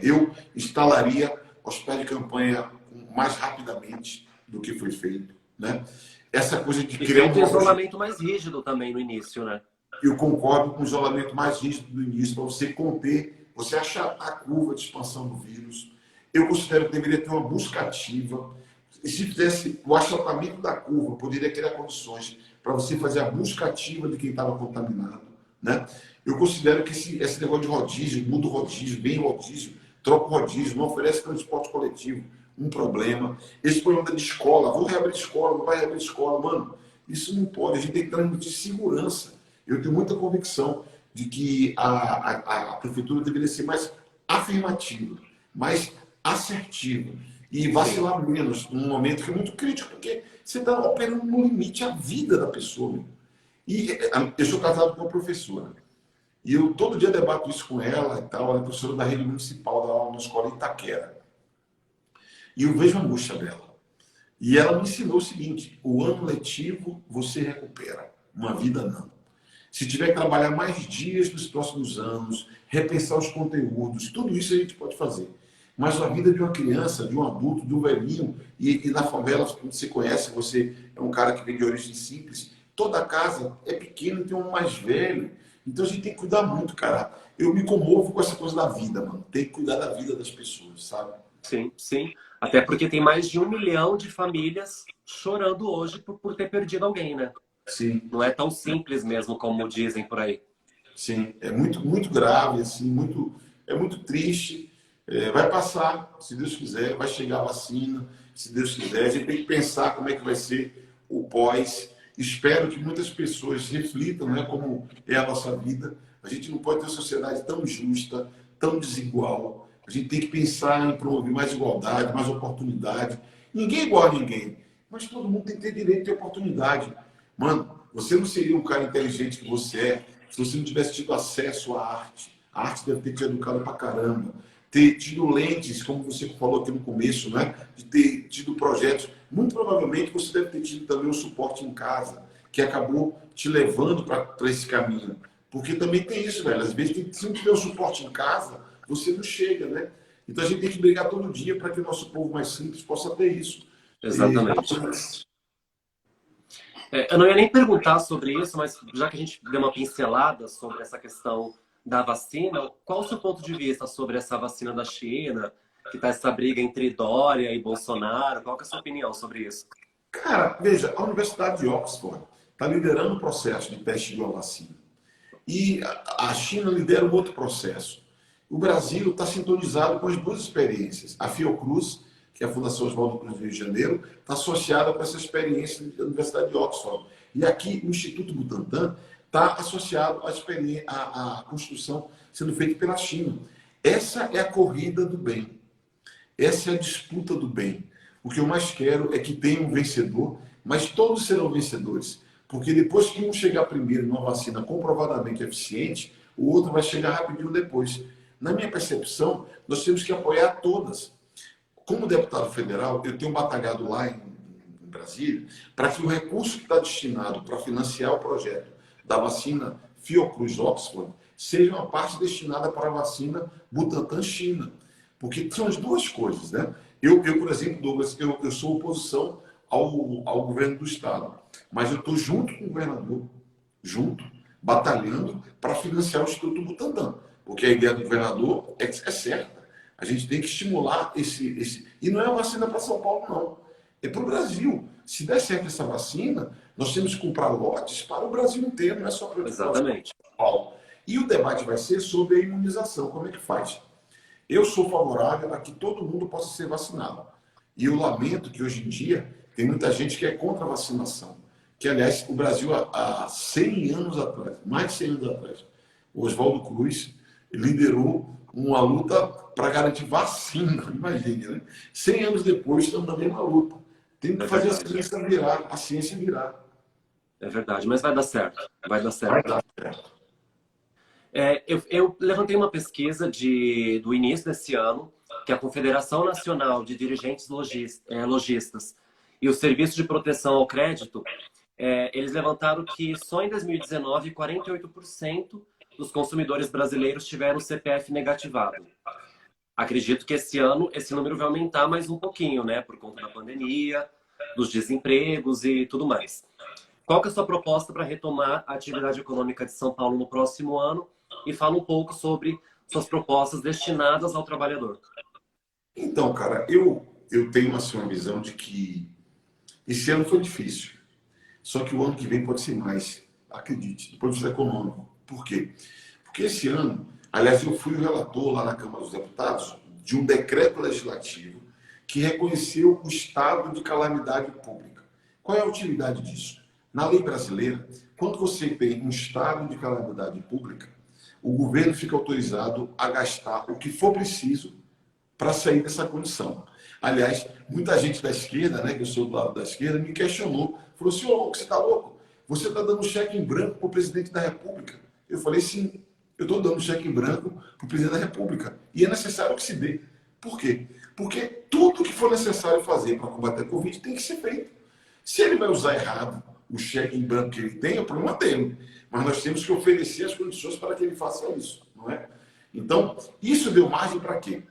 Eu instalaria hospitais de campanha mais rapidamente do que foi feito, né? Essa coisa de criar um isolamento mais rígido também no início, né? Eu concordo com o isolamento mais rígido do início, para você conter, você achatar a curva de expansão do vírus. Eu considero que deveria ter uma busca ativa. E se fizesse o achatamento da curva, poderia criar condições para você fazer a busca ativa de quem estava contaminado, né? Eu considero que esse negócio de rodízio, muda o rodízio, vem o rodízio, troca o rodízio, não oferece transporte coletivo, um problema. Esse problema de escola, vou reabrir escola, não vai reabrir escola, mano, isso não pode, a gente tem que transmitir segurança. Eu tenho muita convicção de que a prefeitura deveria ser mais afirmativa, mais assertiva e Sim, vacilar menos num momento que é muito crítico, porque você está operando no limite a vida da pessoa. Meu. E eu sou casado com uma professora. E eu todo dia debato isso com ela e tal. Ela é professora da rede municipal, da aula na escola Itaquera. E eu vejo a angústia dela. E ela me ensinou o seguinte: o ano letivo você recupera, uma vida não. Se tiver que trabalhar mais dias nos próximos anos, repensar os conteúdos, tudo isso a gente pode fazer. Mas a vida de uma criança, de um adulto, de um velhinho, e na favela, como você conhece, você é um cara que vem de origem simples, toda casa é pequena e tem um mais velho. Então a gente tem que cuidar muito, cara. Eu me comovo com essa coisa da vida, mano. Tem que cuidar da vida das pessoas, sabe? sim, sim. Até porque tem mais de 1 milhão de famílias chorando hoje por ter perdido alguém, né? Sim, Não é tão simples mesmo como dizem por aí. sim. É muito, muito grave, assim, é muito triste. É, vai passar, se Deus quiser, vai chegar a vacina, se Deus quiser. A gente tem que pensar como é que vai ser o pós. Espero que muitas pessoas reflitam, né, como é a nossa vida. A gente não pode ter uma sociedade tão justa, tão desigual. A gente tem que pensar em promover mais igualdade, mais oportunidade. Ninguém é igual a ninguém, mas todo mundo tem que ter direito de oportunidade. Mano, você não seria um cara inteligente que você é se você não tivesse tido acesso à arte. A arte deve ter te educado pra caramba. Ter tido lentes, como você falou aqui no começo, né? De ter tido projetos. Muito provavelmente você deve ter tido também um suporte em casa, que acabou te levando para esse caminho. Porque também tem isso, velho. Às vezes, se não tiver o suporte em casa, você não chega, né? Então a gente tem que brigar todo dia para que o nosso povo mais simples possa ter isso. E... Exatamente. Eu não ia nem perguntar sobre isso, mas já que a gente deu uma pincelada sobre essa questão da vacina, qual o seu ponto de vista sobre essa vacina da China, que está essa briga entre Dória e Bolsonaro? Qual que é a sua opinião sobre isso? Cara, veja, a Universidade de Oxford está liderando o processo de teste de uma vacina. E a China lidera um outro processo. O Brasil está sintonizado com as duas experiências. A Fiocruz, que é a Fundação Oswaldo Cruz do Rio de Janeiro, está associada com essa experiência da Universidade de Oxford. E aqui o Instituto Butantan está associado à construção sendo feita pela China. Essa é a corrida do bem. Essa é a disputa do bem. O que eu mais quero é que tenha um vencedor, mas todos serão vencedores. Porque depois que um chegar primeiro numa vacina comprovadamente eficiente, o outro vai chegar rapidinho depois. Na minha percepção, nós temos que apoiar todas. Como deputado federal, eu tenho batalhado lá em Brasília para que o recurso que está destinado para financiar o projeto da vacina Fiocruz Oxford seja uma parte destinada para a vacina Butantan China. Porque são as duas coisas, né? Por exemplo, Douglas, eu sou oposição ao governo do Estado, mas eu estou junto com o governador, junto, batalhando para financiar o Instituto Butantan, porque a ideia do governador é certa. A gente tem que estimular esse. E não é uma vacina para São Paulo, não. É para o Brasil. Se der certo essa vacina, nós temos que comprar lotes para o Brasil inteiro, não é só para São Exatamente. Paulo. E o debate vai ser sobre a imunização, como é que faz? Eu sou favorável a que todo mundo possa ser vacinado. E eu lamento que hoje em dia tem muita gente que é contra a vacinação. Que, aliás, o Brasil, há 100 anos atrás, mais de 100 anos atrás, o Oswaldo Cruz liderou uma luta para garantir vacina. Imagine, né? 100 anos depois, estamos na mesma luta. Temos É que fazer verdade. a ciência virar. É verdade, mas vai dar certo. Vai dar Vai certo. dar certo. Eu levantei uma pesquisa do início desse ano, que a Confederação Nacional de Dirigentes Logistas e o Serviço de Proteção ao Crédito, eles levantaram que só em 2019, 48% dos consumidores brasileiros tiveram o CPF negativado. Acredito que esse ano esse número vai aumentar mais um pouquinho, né? Por conta da pandemia, dos desempregos e tudo mais. Qual que é a sua proposta para retomar a atividade econômica de São Paulo no próximo ano? E fala um pouco sobre suas propostas destinadas ao trabalhador. Então, cara, eu tenho assim, uma visão de que esse ano foi difícil. Só que o ano que vem pode ser mais. Acredite, do ponto de vista econômico. Por quê? Porque esse ano, aliás, eu fui o relator lá na Câmara dos Deputados de um decreto legislativo que reconheceu o estado de calamidade pública. Qual é a utilidade disso? Na lei brasileira, quando você tem um estado de calamidade pública, o governo fica autorizado a gastar o que for preciso para sair dessa condição. Aliás, muita gente da esquerda, né, que eu sou do lado da esquerda, me questionou. Falou assim, ô louco, você está louco? Você está dando cheque em branco para o presidente da República. Eu falei, sim, eu estou dando cheque em branco para o presidente da República. E é necessário que se dê. Por quê? Porque tudo que for necessário fazer para combater a Covid tem que ser feito. Se ele vai usar errado o cheque em branco que ele tem, é o problema dele. Mas nós temos que oferecer as condições para que ele faça isso, não é? Então, isso deu margem para quê?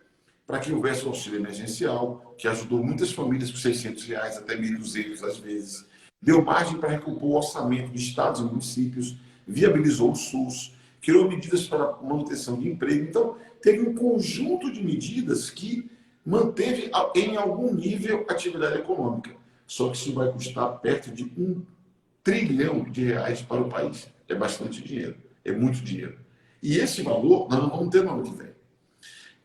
Para que houvesse o auxílio emergencial, que ajudou muitas famílias por R$ 600, até 1.200 às vezes. Deu margem para recompor o orçamento de estados e municípios, viabilizou o SUS, criou medidas para manutenção de emprego. Então, teve um conjunto de medidas que manteve em algum nível a atividade econômica. Só que isso vai custar perto de R$ 1 trilhão para o país. É bastante dinheiro, é muito dinheiro. E esse valor nós não vamos ter no ano que vem.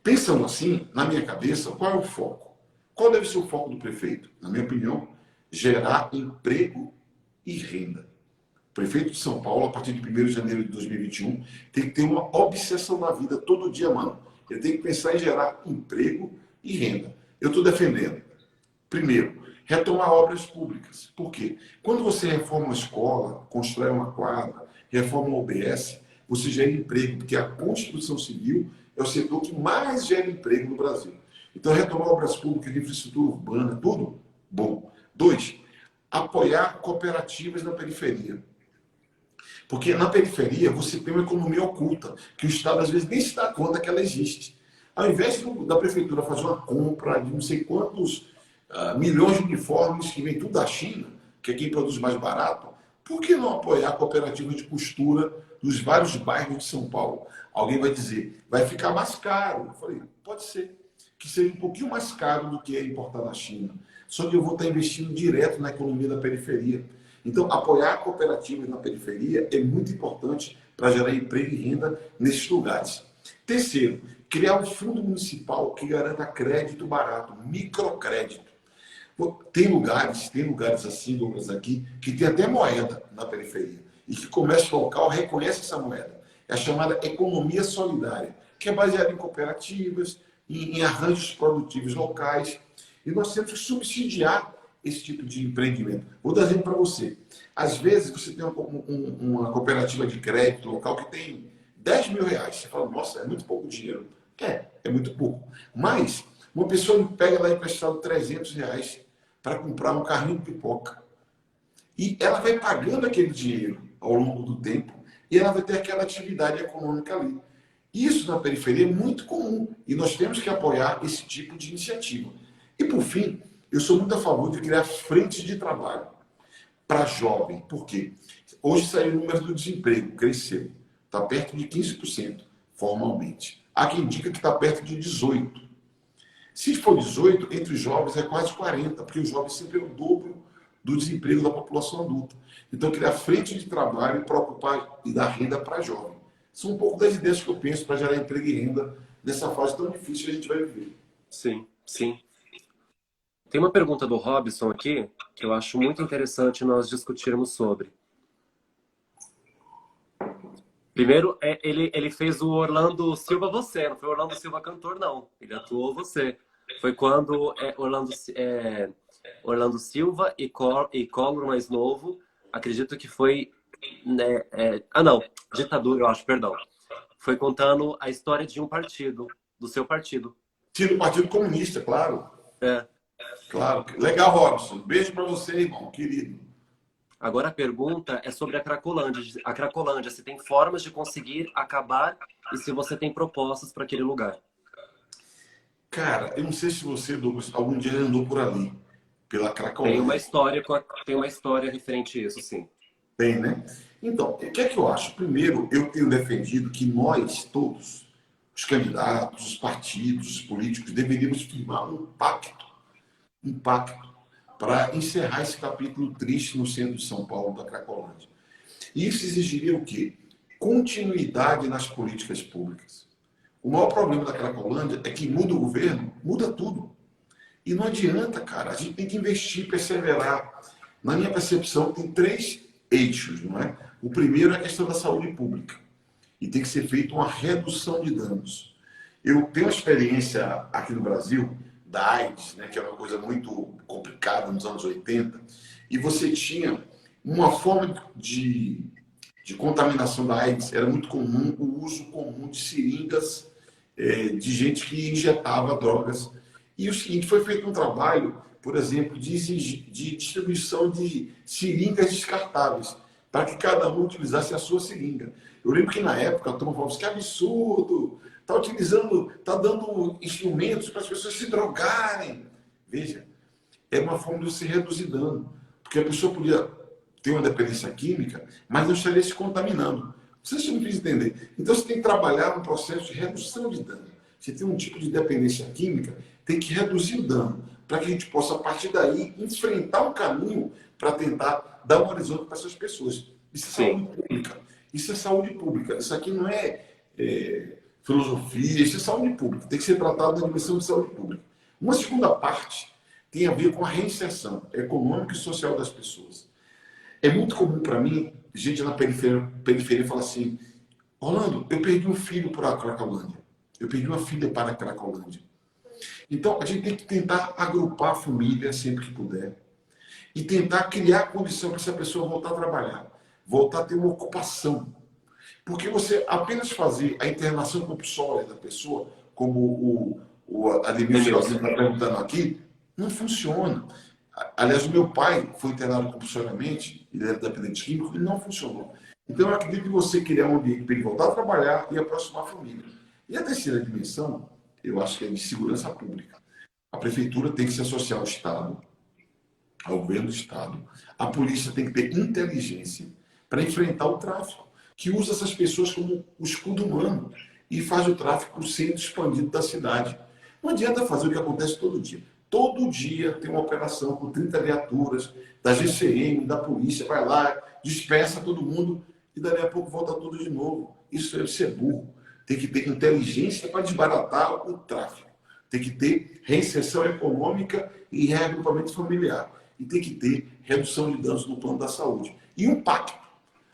Pensando assim, na minha cabeça, qual é o foco? Qual deve ser o foco do prefeito? Na minha opinião, gerar emprego e renda. O prefeito de São Paulo, a partir de 1º de janeiro de 2021, tem que ter uma obsessão na vida todo dia, mano. Ele tem que pensar em gerar emprego e renda. Eu estou defendendo, primeiro, retomar obras públicas. Por quê? Quando você reforma uma escola, constrói uma quadra, reforma uma UBS, você gera emprego, porque a construção civil é o setor que mais gera emprego no Brasil. Então, retomar obras públicas, de infraestrutura urbana, tudo bom. 2, apoiar cooperativas na periferia. Porque na periferia você tem uma economia oculta, que o Estado às vezes nem se dá conta que ela existe. Ao invés da prefeitura fazer uma compra de não sei quantos milhões de uniformes que vem tudo da China, que é quem produz mais barato, por que não apoiar cooperativas de costura dos vários bairros de São Paulo? Alguém vai dizer, vai ficar mais caro. Eu falei, pode ser que seja um pouquinho mais caro do que é importar da China. Só que eu vou estar investindo direto na economia da periferia. Então, apoiar cooperativas na periferia é muito importante para gerar emprego e renda nesses lugares. Terceiro, criar um fundo municipal que garanta crédito barato, microcrédito. Tem lugares assim, Douglas, aqui, que tem até moeda na periferia. E que o comércio local reconhece essa moeda. É a chamada economia solidária, que é baseada em cooperativas, em arranjos produtivos locais. E nós temos que subsidiar esse tipo de empreendimento. Vou dar um exemplo para você. Às vezes, você tem uma cooperativa de crédito local que tem R$ 10.000. Você fala, nossa, é muito pouco dinheiro. É muito pouco. Mas uma pessoa pega lá emprestado R$ 300 para comprar um carrinho de pipoca. E ela vai pagando aquele dinheiro ao longo do tempo e ela vai ter aquela atividade econômica ali. Isso na periferia é muito comum e nós temos que apoiar esse tipo de iniciativa. E, por fim, eu sou muito a favor de criar frentes de trabalho para jovem. Por quê? Hoje saiu o número do desemprego, cresceu. Está perto de 15% formalmente. Há quem diga que está perto de 18%. Se for 18%, entre os jovens é quase 40%, porque os jovens sempre é o dobro do desemprego da população adulta. Então, criar frente de trabalho para ocupar e dar renda para jovem. São um pouco das ideias que eu penso para gerar emprego e renda nessa fase tão difícil que a gente vai viver. Sim, sim. Tem uma pergunta do Robson aqui, que eu acho muito interessante nós discutirmos sobre. Primeiro, ele fez o Orlando Silva você, não foi o Orlando Silva cantor, não. Ele atuou você. Foi quando Orlando Silva e Collor mais novo, acredito que foi... Né, não, ditadura, eu acho, perdão. Foi contando a história de um partido, do seu partido. Sim, do Partido Comunista, claro. É. Claro. Legal, Robson. Beijo para você, irmão, querido. Agora a pergunta é sobre a Cracolândia. A Cracolândia, se tem formas de conseguir acabar e se você tem propostas para aquele lugar. Cara, eu não sei se você, Douglas, algum dia andou por ali, pela Cracolândia. Tem uma história referente a isso, sim. Tem, né? Então, o que é que eu acho? Primeiro, eu tenho defendido que nós todos, os candidatos, os partidos, os políticos, deveríamos firmar um pacto para encerrar esse capítulo triste no centro de São Paulo, da Cracolândia. E isso exigiria o quê? continuidade nas políticas públicas. O maior problema da Cracolândia é que muda o governo, muda tudo. E não adianta, cara. A gente tem que investir, perseverar. Na minha percepção, tem 3 eixos, não é? O primeiro é a questão da saúde pública. E tem que ser feita uma redução de danos. Eu tenho uma experiência aqui no Brasil da AIDS, né, que é uma coisa muito complicada nos anos 80, e você tinha uma forma de contaminação da AIDS, era muito comum o uso comum de seringas de gente que injetava drogas. E o seguinte, foi feito um trabalho, por exemplo, de distribuição de seringas descartáveis, para que cada um utilizasse a sua seringa. Eu lembro que na época a turma falava assim, que absurdo, está dando instrumentos para as pessoas se drogarem. Veja, é uma forma de se reduzir dano, porque a pessoa podia ter uma dependência química, mas não estaria se contaminando. Vocês não precisam entender. Então você tem que trabalhar no processo de redução de dano. Você tem um tipo de dependência química, tem que reduzir o dano, para que a gente possa, a partir daí, enfrentar um caminho para tentar dar um horizonte para essas pessoas. Isso é saúde pública. Isso é saúde pública. Isso aqui não é filosofia, isso é saúde pública. Tem que ser tratado na dimensão de saúde pública. Uma segunda parte tem a ver com a reinserção econômica e social das pessoas. É muito comum para mim, gente na periferia fala assim, Rolando, eu perdi um filho para a Cracolândia. Eu perdi uma filha para a Cracolândia. Então, a gente tem que tentar agrupar a família sempre que puder e tentar criar condição para essa pessoa voltar a trabalhar, voltar a ter uma ocupação. Porque você apenas fazer a internação compulsória da pessoa, como o Ademir Geraldo está perguntando aqui, não funciona. Aliás, o meu pai foi internado compulsoriamente, ele era dependente químico, e não funcionou. Então, eu acredito que você criar um ambiente para ele voltar a trabalhar e aproximar a família. E a terceira dimensão, eu acho que é de segurança pública. A prefeitura tem que se associar ao Estado, ao governo do Estado. A polícia tem que ter inteligência para enfrentar o tráfico, que usa essas pessoas como o escudo humano e faz o tráfico o centro expandido da cidade. Não adianta fazer o que acontece todo dia. Todo dia tem uma operação com 30 viaturas da GCM, da polícia, vai lá, dispersa todo mundo e dali a pouco volta tudo de novo. Isso é ser burro. Tem que ter inteligência para desbaratar o tráfico. Tem que ter reinserção econômica e reagrupamento familiar. E tem que ter redução de danos no plano da saúde. E um pacto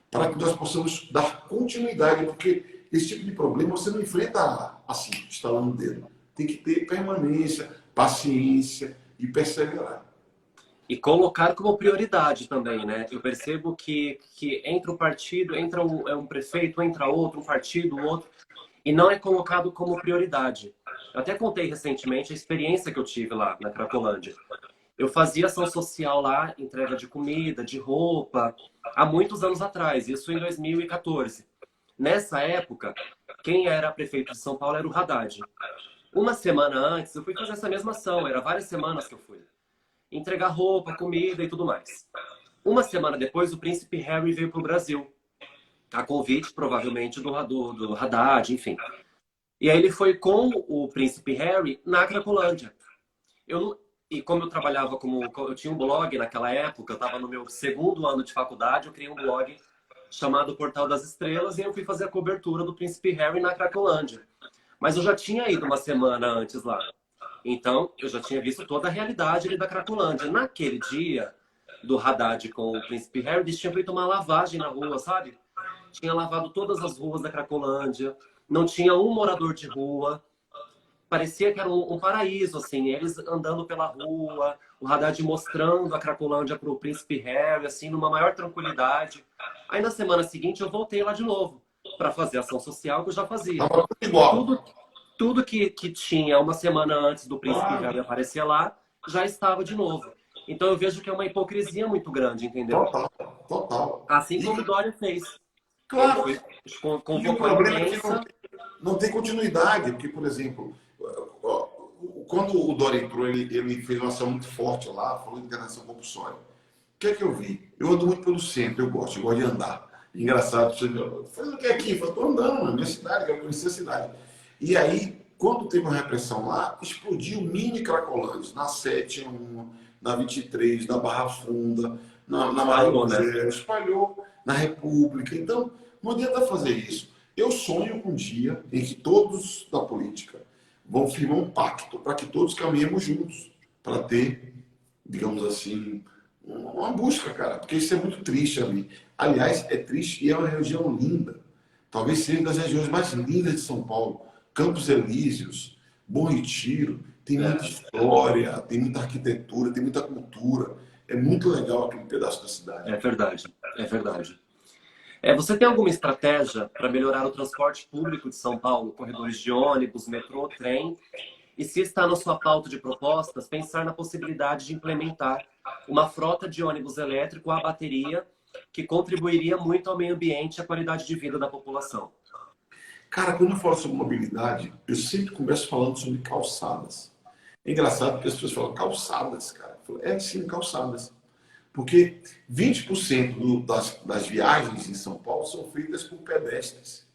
para que nós possamos dar continuidade, porque esse tipo de problema você não enfrenta assim, estalando o dedo. Tem que ter permanência, paciência e perseverar. E colocar como prioridade também, né? Eu percebo que entra o partido, entra um prefeito, entra outro, um partido, outro, e não é colocado como prioridade. Eu até contei recentemente a experiência que eu tive lá na Cracolândia. Eu fazia ação social lá, entrega de comida, de roupa, há muitos anos atrás, isso em 2014. Nessa época, quem era prefeito de São Paulo era o Haddad. Uma semana antes, eu fui fazer essa mesma ação, era várias semanas que eu fui. Entregar roupa, comida e tudo mais. Uma semana depois, o príncipe Harry veio para o Brasil. A convite, provavelmente, do Haddad, enfim. E aí ele foi com o príncipe Harry na Cracolândia. E como eu trabalhava eu tinha um blog naquela época, eu estava no meu 2º ano de faculdade, eu criei um blog chamado Portal das Estrelas e eu fui fazer a cobertura do príncipe Harry na Cracolândia. Mas eu já tinha ido uma semana antes lá. Então, eu já tinha visto toda a realidade ali da Cracolândia. Naquele dia do Haddad com o príncipe Harry, eles tinham feito uma lavagem na rua, sabe? Tinha lavado todas as ruas da Cracolândia, não tinha um morador de rua. Parecia que era um paraíso, assim, eles andando pela rua, o Haddad mostrando a Cracolândia para o príncipe Harry, assim, numa maior tranquilidade. Aí na semana seguinte eu voltei lá de novo para fazer ação social que eu já fazia. Igual. Tudo que tinha uma semana antes do príncipe Harry aparecer lá, já estava de novo. Então eu vejo que é uma hipocrisia muito grande, entendeu? Total. Assim como o Dória fez. Claro. Ele E o problema é que não tem continuidade, porque, por exemplo, quando o Dória entrou, ele fez uma ação muito forte lá, falou de internação compulsória. O que é que eu vi? Eu ando muito pelo centro, eu gosto de andar. Engraçado, faz o que aqui? Eu estou andando na minha cidade, quero conhecer a cidade. E aí, quando teve uma repressão lá, explodiu mini Cracolândia, na 7-1, na 23, na Barra Funda, na Maria José, espalhou na República. Então, não adianta fazer isso. Eu sonho com um dia em que todos da política vão firmar um pacto para que todos caminhemos juntos, para ter, digamos assim, uma busca, cara, porque isso é muito triste ali. Aliás, é triste e é uma região linda. Talvez seja uma das regiões mais lindas de São Paulo. Campos Elíseos, Bom Retiro, tem muita história, tem muita arquitetura, tem muita cultura. É muito legal aquele pedaço da cidade. É verdade, é verdade. Você tem alguma estratégia para melhorar o transporte público de São Paulo, corredores de ônibus, metrô, trem? E se está na sua pauta de propostas, pensar na possibilidade de implementar uma frota de ônibus elétrico à bateria que contribuiria muito ao meio ambiente e à qualidade de vida da população? Cara, quando eu falo sobre mobilidade, eu sempre começo falando sobre calçadas. É engraçado porque as pessoas falam calçadas, cara. Eu falo, é sim, calçadas. Porque 20% das viagens em São Paulo são feitas por pedestres.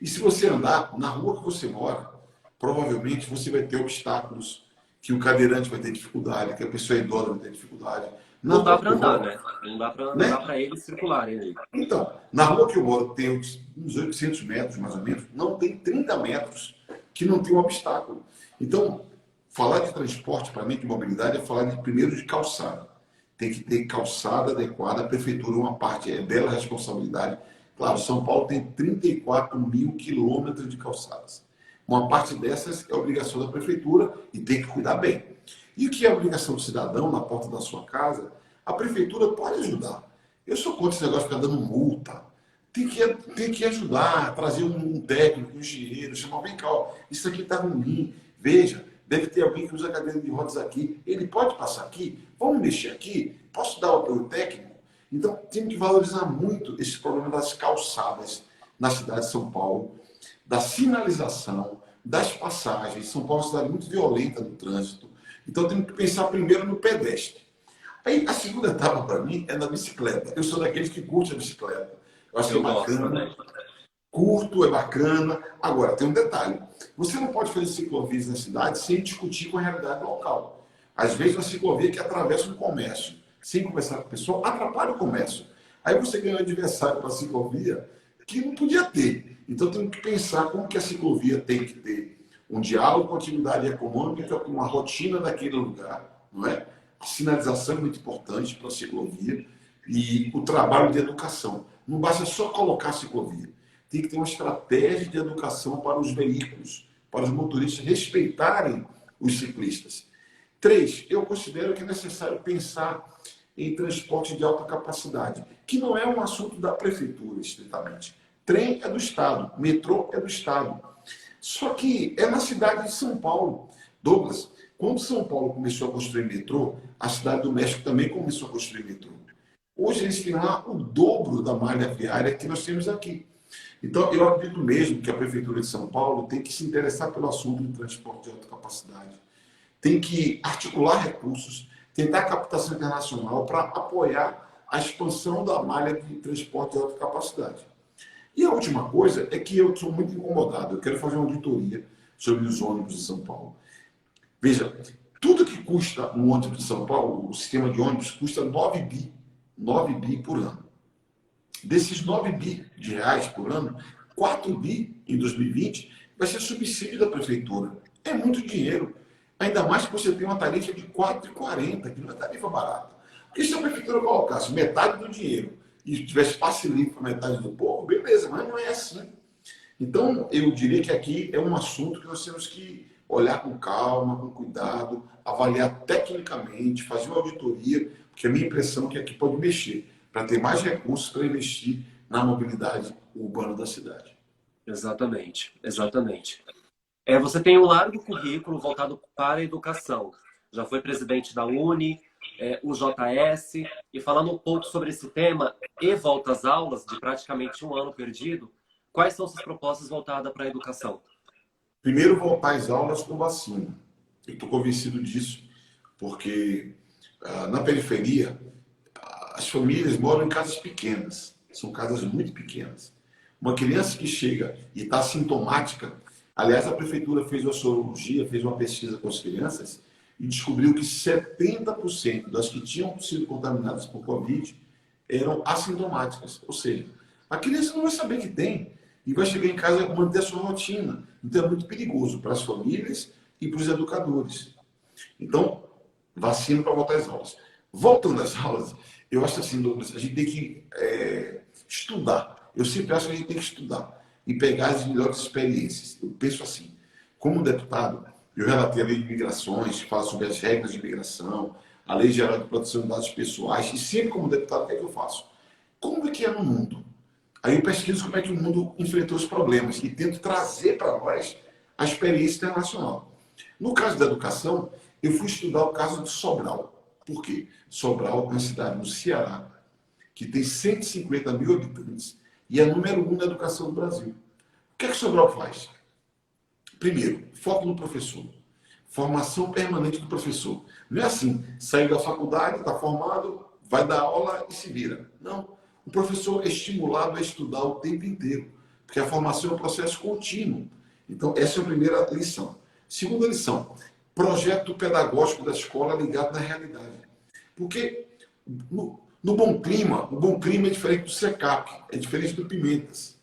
E se você andar na rua que você mora, provavelmente você vai ter obstáculos que o cadeirante vai ter dificuldade, que a pessoa idosa vai ter dificuldade. Na Não dá rua para que eu andar, moro, né? Não dá para né? andar para eles circularem ali. Então, na rua que eu moro tem uns 800 metros, mais ou menos, não tem 30 metros que não tem um obstáculo. Então, falar de transporte, para mim, de mobilidade, é falar primeiro de calçada. Tem que ter calçada adequada. A prefeitura, uma parte, é dela a responsabilidade. Claro, São Paulo tem 34 mil quilômetros de calçadas. Uma parte dessas é obrigação da prefeitura e tem que cuidar bem. E o que é obrigação do cidadão na porta da sua casa, a prefeitura pode ajudar. Eu sou contra esse negócio de ficar dando multa. Tem que ajudar, trazer um técnico, um engenheiro, chamar, vem cá, ó, isso aqui está ruim, veja, deve ter alguém que usa cadeira de rodas aqui, ele pode passar aqui, vamos mexer aqui, posso dar o apoio técnico? Então, temos que valorizar muito esse problema das calçadas na cidade de São Paulo, da sinalização, das passagens. São Paulo é uma cidade muito violenta no trânsito, então temos que pensar primeiro no pedestre. Aí a segunda etapa para mim é na bicicleta. Eu sou daqueles que curte a bicicleta. Eu acho que é bacana, né? Curto, é bacana. Agora, tem um detalhe. Você não pode fazer ciclovias na cidade sem discutir com a realidade local. Às vezes, uma ciclovia que atravessa um comércio, sem conversar com a pessoa, atrapalha o comércio. Aí você ganha um adversário para a ciclovia que não podia ter. Então, temos que pensar como que a ciclovia tem que ter um diálogo com a atividade econômica, com a rotina daquele lugar, não é? A sinalização é muito importante para a ciclovia e o trabalho de educação. Não basta só colocar a ciclovia. Tem que ter uma estratégia de educação para os veículos, para os motoristas respeitarem os ciclistas. 3, eu considero que é necessário pensar em transporte de alta capacidade, que não é um assunto da prefeitura, estritamente. Trem é do Estado, metrô é do Estado. Só que é na cidade de São Paulo. Douglas, quando São Paulo começou a construir metrô, a cidade do México também começou a construir metrô. Hoje eles têm lá o dobro da malha viária que nós temos aqui. Então, eu acredito mesmo que a Prefeitura de São Paulo tem que se interessar pelo assunto do transporte de alta capacidade. Tem que articular recursos, tentar captação internacional para apoiar a expansão da malha de transporte de alta capacidade. E a última coisa é que eu sou muito incomodado. Eu quero fazer uma auditoria sobre os ônibus de São Paulo. Veja, tudo que custa um ônibus de São Paulo, o sistema de ônibus, custa 9 bi por ano. Desses 9 bi de reais por ano, 4 bi em 2020 vai ser subsídio da prefeitura. É muito dinheiro. Ainda mais que você tem uma tarifa de R$ 4,40, que não é tarifa barata. Porque se a prefeitura colocasse metade do dinheiro e tivesse passe livre para metade do povo, beleza, mas não é assim. Então, eu diria que aqui é um assunto que nós temos que olhar com calma, com cuidado, avaliar tecnicamente, fazer uma auditoria, porque a minha impressão é que aqui pode mexer, para ter mais recursos para investir na mobilidade urbana da cidade. Exatamente, exatamente. Você tem um largo currículo voltado para a educação. Já foi presidente da Uni, o JS, e falando um pouco sobre esse tema e volta às aulas, de praticamente um ano perdido, quais são suas propostas voltadas para a educação? Primeiro, voltar às aulas com vacina. Eu estou convencido disso, porque na periferia, as famílias moram em casas pequenas, são casas muito pequenas. Uma criança que chega e está sintomática, aliás, a prefeitura fez uma sorologia, fez uma pesquisa com as crianças e descobriu que 70% das que tinham sido contaminadas por Covid eram assintomáticas, ou seja, A criança não vai saber que tem e vai chegar em casa e manter a sua rotina. Então é muito perigoso para as famílias e para os educadores. Então, vacina para voltar às aulas. Voltando às aulas, eu acho assim, Douglas, a gente tem que estudar. Eu sempre acho que a gente tem que estudar e pegar as melhores experiências. Eu penso assim, como deputado, eu relatei a lei de migrações, que fala sobre as regras de migração, a lei geral de proteção de dados pessoais, e sempre como deputado, o que é que eu faço? Como é que é no mundo? Aí eu pesquiso como é que o mundo enfrentou os problemas e tento trazer para nós a experiência internacional. No caso da educação, eu fui estudar o caso de Sobral. Por quê? Sobral é uma cidade no Ceará que tem 150 mil habitantes e é número 1 na educação do Brasil. O que é que Sobral faz? Primeiro, foco no professor. Formação permanente do professor. Não é assim, saiu da faculdade, está formado, vai dar aula e se vira. Não. O professor é estimulado a estudar o tempo inteiro, porque a formação é um processo contínuo. Então, essa é a primeira lição. Segunda lição, projeto pedagógico da escola ligado na realidade. Porque no Bom Clima, o Bom Clima é diferente do SECAP, é diferente do Pimentas.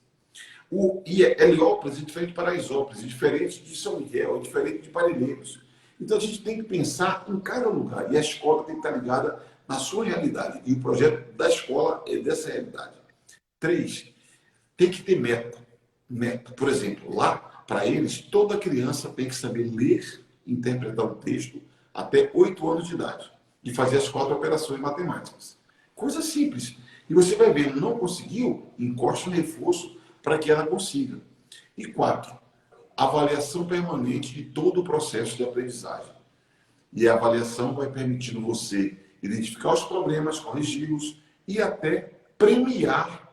O Heliópolis é diferente de Paraisópolis, é diferente de São Miguel, é diferente de Parelheiros. Então a gente tem que pensar em cada lugar e a escola tem que estar ligada na sua realidade. E o projeto da escola é dessa realidade. 3, tem que ter meta. Meta. Por exemplo, lá, para eles, toda criança tem que saber ler e interpretar um texto até 8 anos de idade e fazer as 4 operações matemáticas. Coisa simples. E você vai ver, não conseguiu, encosta um reforço para que ela consiga. E 4, avaliação permanente de todo o processo de aprendizagem. E a avaliação vai permitindo você identificar os problemas, corrigi-los e até premiar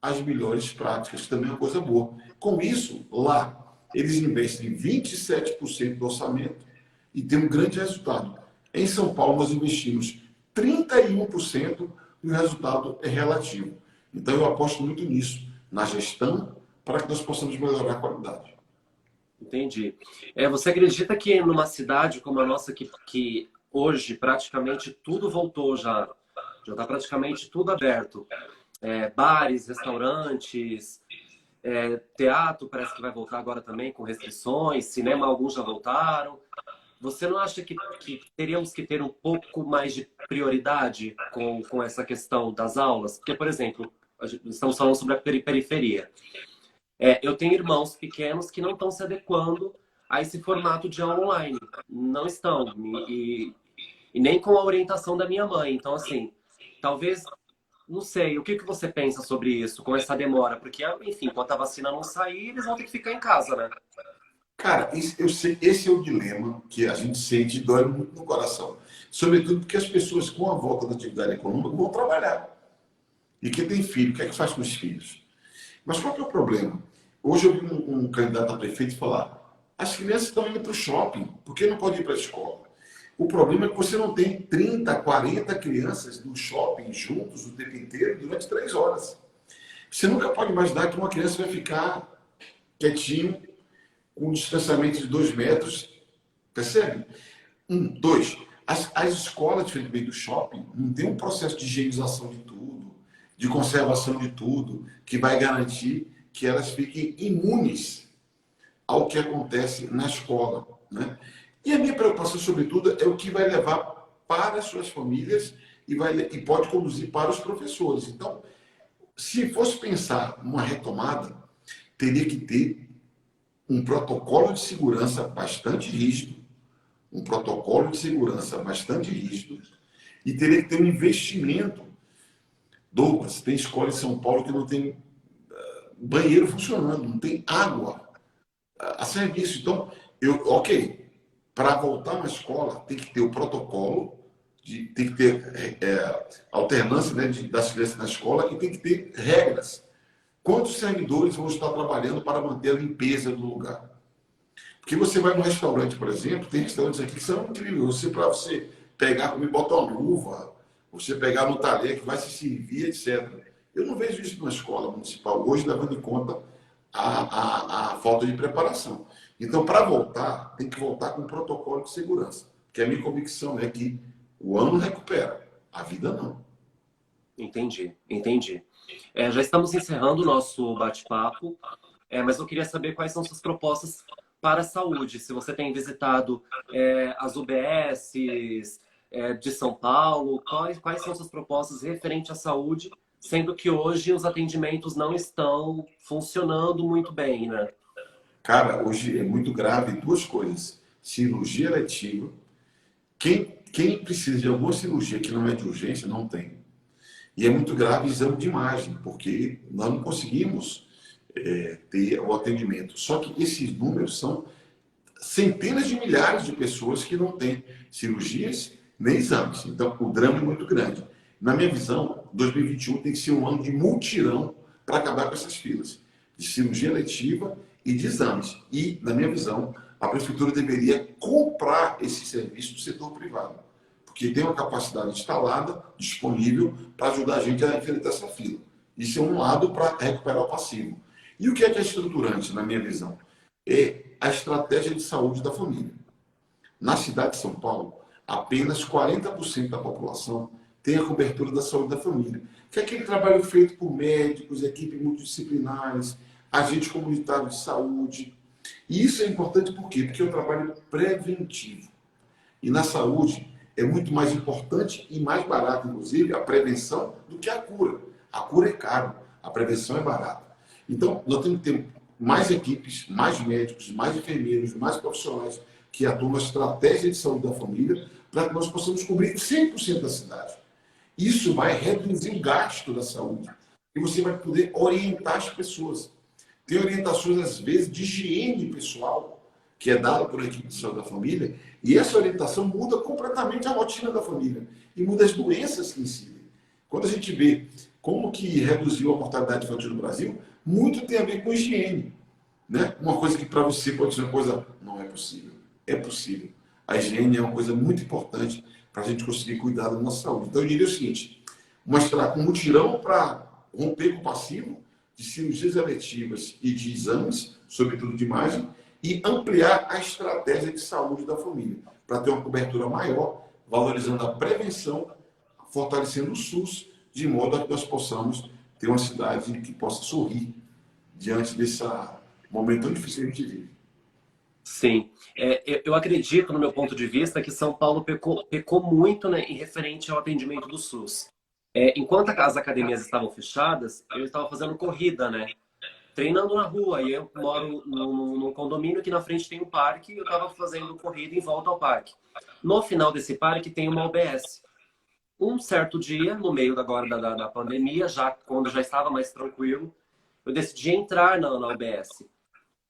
as melhores práticas, que também é uma coisa boa. Com isso, lá, eles investem 27% do orçamento e tem um grande resultado. Em São Paulo, nós investimos 31% e o resultado é relativo. Então, eu aposto muito nisso, na gestão, para que nós possamos melhorar a qualidade. Entendi. Você acredita que numa cidade como a nossa, que hoje praticamente tudo voltou já está praticamente tudo aberto, bares, restaurantes, teatro parece que vai voltar agora também com restrições, cinema alguns já voltaram. Você não acha que teríamos que ter um pouco mais de prioridade com essa questão das aulas? Porque, por exemplo, estamos falando sobre a periferia. Eu tenho irmãos pequenos que não estão se adequando a esse formato de aula online. Não estão. E nem com a orientação da minha mãe. Então, assim, talvez, não sei, o que você pensa sobre isso, com essa demora? Porque, enfim, enquanto a vacina não sair, eles vão ter que ficar em casa, né? Cara, eu sei, esse é o dilema que a gente sente e dói muito no coração. Sobretudo porque as pessoas, com a volta da atividade econômica, vão trabalhar. E quem tem filho, o que é que faz com os filhos? Mas qual que é o problema? Hoje eu vi um candidato a prefeito falar: as crianças estão indo para o shopping, por que não pode ir para a escola? O problema é que você não tem 30, 40 crianças no shopping juntos o tempo inteiro durante 3 horas. Você nunca pode imaginar que uma criança vai ficar quietinho, com um distanciamento de 2 metros, percebe? 2, as escolas, diferentemente do shopping, não tem um processo de higienização de tudo, de conservação de tudo, que vai garantir que elas fiquem imunes ao que acontece na escola, né? E a minha preocupação, sobretudo, é o que vai levar para as suas famílias e pode conduzir para os professores. Então, se fosse pensar numa retomada, teria que ter um protocolo de segurança bastante rígido, e teria que ter um investimento. Douglas, tem escola em São Paulo que não tem banheiro funcionando, não tem água a serviço. Então, para voltar uma escola, tem que ter o protocolo, tem que ter alternância, né, das crianças na escola, e tem que ter regras. Quantos servidores vão estar trabalhando para manter a limpeza do lugar? Porque você vai no restaurante, por exemplo, tem restaurantes aqui que são incríveis. Para você pegar, comer, botar uma luva, você pegar no talher que vai se servir, etc. Eu não vejo isso numa escola municipal hoje, levando em conta a falta de preparação. Então, para voltar, tem que voltar com um protocolo de segurança. Porque a minha convicção é que o ano recupera, a vida não. Entendi, entendi. Já estamos encerrando o nosso bate-papo, mas eu queria saber quais são suas propostas para a saúde. Se você tem visitado as UBSs de São Paulo, quais são suas propostas referente à saúde, sendo que hoje os atendimentos não estão funcionando muito bem, né? Cara, hoje é muito grave duas coisas. Cirurgia letiva. Quem precisa de alguma cirurgia que não é de urgência, não tem. E é muito grave o exame de imagem, porque nós não conseguimos ter o atendimento. Só que esses números são centenas de milhares de pessoas que não têm cirurgias nem exames. Então, o drama é muito grande. Na minha visão, 2021 tem que ser um ano de mutirão para acabar com essas filas de cirurgia letiva e de exames. E, na minha visão, a prefeitura deveria comprar esse serviço do setor privado, porque tem uma capacidade instalada, disponível, para ajudar a gente a enfrentar essa fila. Isso é um lado para recuperar o passivo. E o que é estruturante, na minha visão? É a estratégia de saúde da família. Na cidade de São Paulo, apenas 40% da população tem a cobertura da saúde da família, que é aquele trabalho feito por médicos, equipes multidisciplinares, agentes comunitários de saúde. E isso é importante por quê? Porque é um trabalho preventivo. E na saúde é muito mais importante e mais barato, inclusive, a prevenção do que a cura. A cura é caro, a prevenção é barata. Então, nós temos que ter mais equipes, mais médicos, mais enfermeiros, mais profissionais que atuam na estratégia de saúde da família para que nós possamos cobrir 100% da cidade. Isso vai reduzir o gasto da saúde e você vai poder orientar as pessoas. Tem orientações, às vezes, de higiene pessoal, que é dada por equipe de saúde da família, e essa orientação muda completamente a rotina da família e muda as doenças que incidem. Quando a gente vê como que reduziu a mortalidade infantil no Brasil, muito tem a ver com higiene. Né? Uma coisa que para você pode ser uma coisa, não é possível. É possível. A higiene é uma coisa muito importante para a gente conseguir cuidar da nossa saúde. Então eu diria o seguinte, um mutirão para romper com o passivo de cirurgias eletivas e de exames, sobretudo de imagem, e ampliar a estratégia de saúde da família, para ter uma cobertura maior, valorizando a prevenção, fortalecendo o SUS, de modo a que nós possamos ter uma cidade que possa sorrir diante desse momento tão difícil que a gente vive. Sim. Eu acredito, no meu ponto de vista, que São Paulo pecou muito, né, em referente ao atendimento do SUS. Enquanto as academias estavam fechadas, eu estava fazendo corrida, né? Treinando na rua. E eu moro num condomínio que na frente tem um parque e eu estava fazendo corrida em volta ao parque. No final desse parque tem uma UBS. Um certo dia, no meio agora da pandemia, quando já estava mais tranquilo, eu decidi entrar na UBS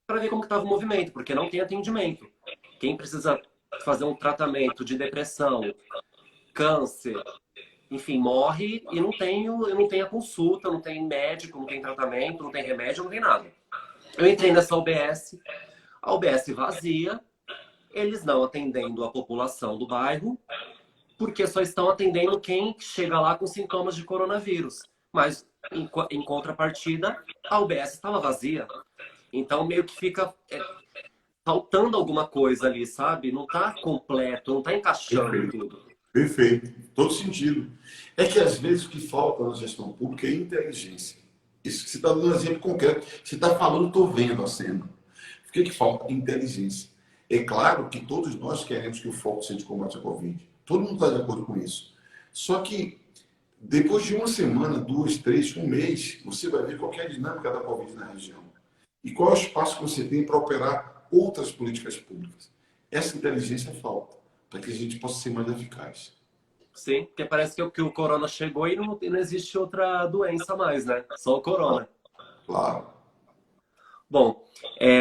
para ver como estava o movimento, porque não tem atendimento. Quem precisa fazer um tratamento de depressão, câncer, enfim, morre e não tem a consulta, não tem médico, não tem tratamento, não tem remédio, não tem nada. Eu entrei nessa UBS, a UBS vazia, eles não atendendo a população do bairro, porque só estão atendendo quem chega lá com sintomas de coronavírus. Mas, em contrapartida, a UBS estava vazia. Então, meio que fica faltando alguma coisa ali, sabe? Não está completo, não está encaixando tudo. Perfeito. Todo sentido. É que, às vezes, o que falta na gestão pública é inteligência. Isso que você está dando um exemplo concreto. Você está falando, estou vendo a cena. O que falta? Inteligência. É claro que todos nós queremos que o foco seja de combate à Covid. Todo mundo está de acordo com isso. Só que, depois de uma semana, 2, 3, um mês, você vai ver qual é a dinâmica da Covid na região. E qual é o espaço que você tem para operar outras políticas públicas. Essa inteligência falta, para que a gente possa ser mais eficaz. Sim, porque parece que o corona chegou e não existe outra doença mais, né? Só o corona. Claro. Bom,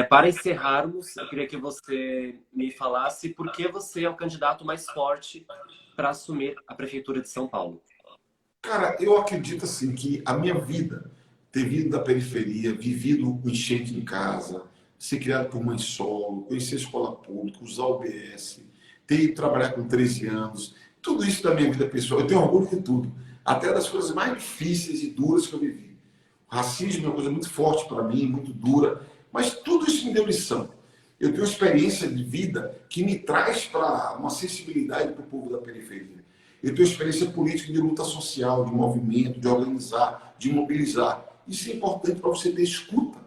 para encerrarmos, eu queria que você me falasse por que você é o candidato mais forte para assumir a Prefeitura de São Paulo. Cara, eu acredito assim que a minha vida, ter vindo da periferia, vivido o enchente em casa, ser criado por mãe solo, conhecer a escola pública, usar o UBS, ter ido trabalhar com 13 anos, tudo isso da minha vida pessoal, eu tenho orgulho de tudo, até das coisas mais difíceis e duras que eu vivi. O racismo é uma coisa muito forte para mim, muito dura, mas tudo isso me deu lição. Eu tenho uma experiência de vida que me traz para uma sensibilidade para o povo da periferia. Eu tenho experiência política de luta social, de movimento, de organizar, de mobilizar. Isso é importante para você ter escuta,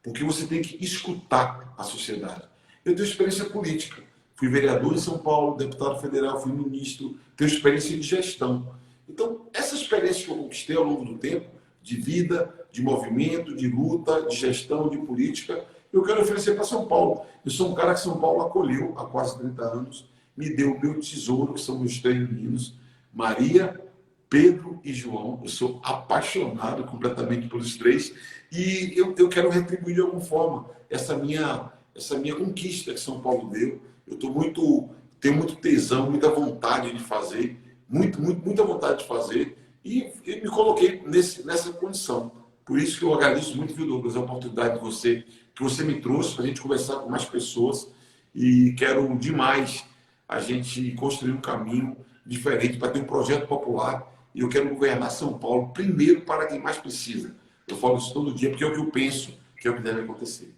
porque você tem que escutar a sociedade. Eu tenho experiência política. Fui vereador em São Paulo, deputado federal, fui ministro, tenho experiência de gestão. Então, essa experiência que eu conquistei ao longo do tempo, de vida, de movimento, de luta, de gestão, de política, eu quero oferecer para São Paulo. Eu sou um cara que São Paulo acolheu há quase 30 anos, me deu o meu tesouro, que são meus 3 meninos, Maria, Pedro e João. Eu sou apaixonado completamente pelos 3 e eu quero retribuir de alguma forma essa minha conquista que São Paulo deu. Eu tenho muito tesão, muita vontade de fazer, muita vontade de fazer e me coloquei nessa condição. Por isso que eu agradeço muito, viu, Douglas, a oportunidade que você me trouxe para a gente conversar com mais pessoas e quero demais a gente construir um caminho diferente para ter um projeto popular e eu quero governar São Paulo primeiro para quem mais precisa. Eu falo isso todo dia porque é o que eu penso que é o que deve acontecer.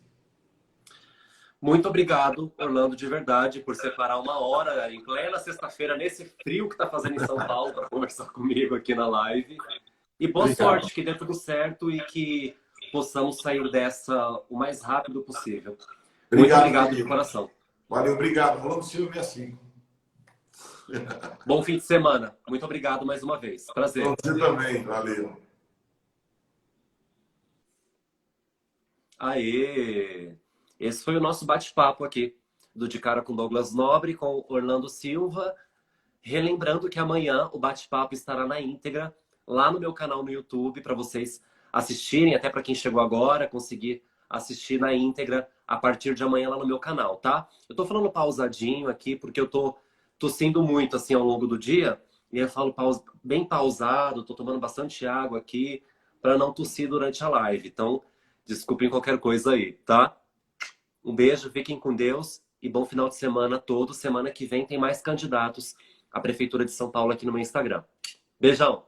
Muito obrigado, Orlando, de verdade, por separar uma hora em plena sexta-feira, nesse frio que está fazendo em São Paulo, para conversar comigo aqui na live. E boa sorte, que dê tudo certo e que possamos sair dessa o mais rápido possível. Muito obrigado de coração. Valeu, obrigado. Orlando Silva 65. Bom fim de semana. Muito obrigado mais uma vez. Prazer. Você também, valeu. Aê! Esse foi o nosso bate-papo aqui, do De Cara com Douglas Nobre, com Orlando Silva. Relembrando que amanhã o bate-papo estará na íntegra, lá no meu canal no YouTube, para vocês assistirem, até para quem chegou agora, conseguir assistir na íntegra a partir de amanhã lá no meu canal, tá? Eu tô falando pausadinho aqui, porque eu tô tossindo muito, assim, ao longo do dia, e eu falo bem pausado, tô tomando bastante água aqui, para não tossir durante a live. Então, desculpem qualquer coisa aí, tá? Um beijo, fiquem com Deus e bom final de semana todo. Semana que vem tem mais candidatos à Prefeitura de São Paulo aqui no meu Instagram. Beijão!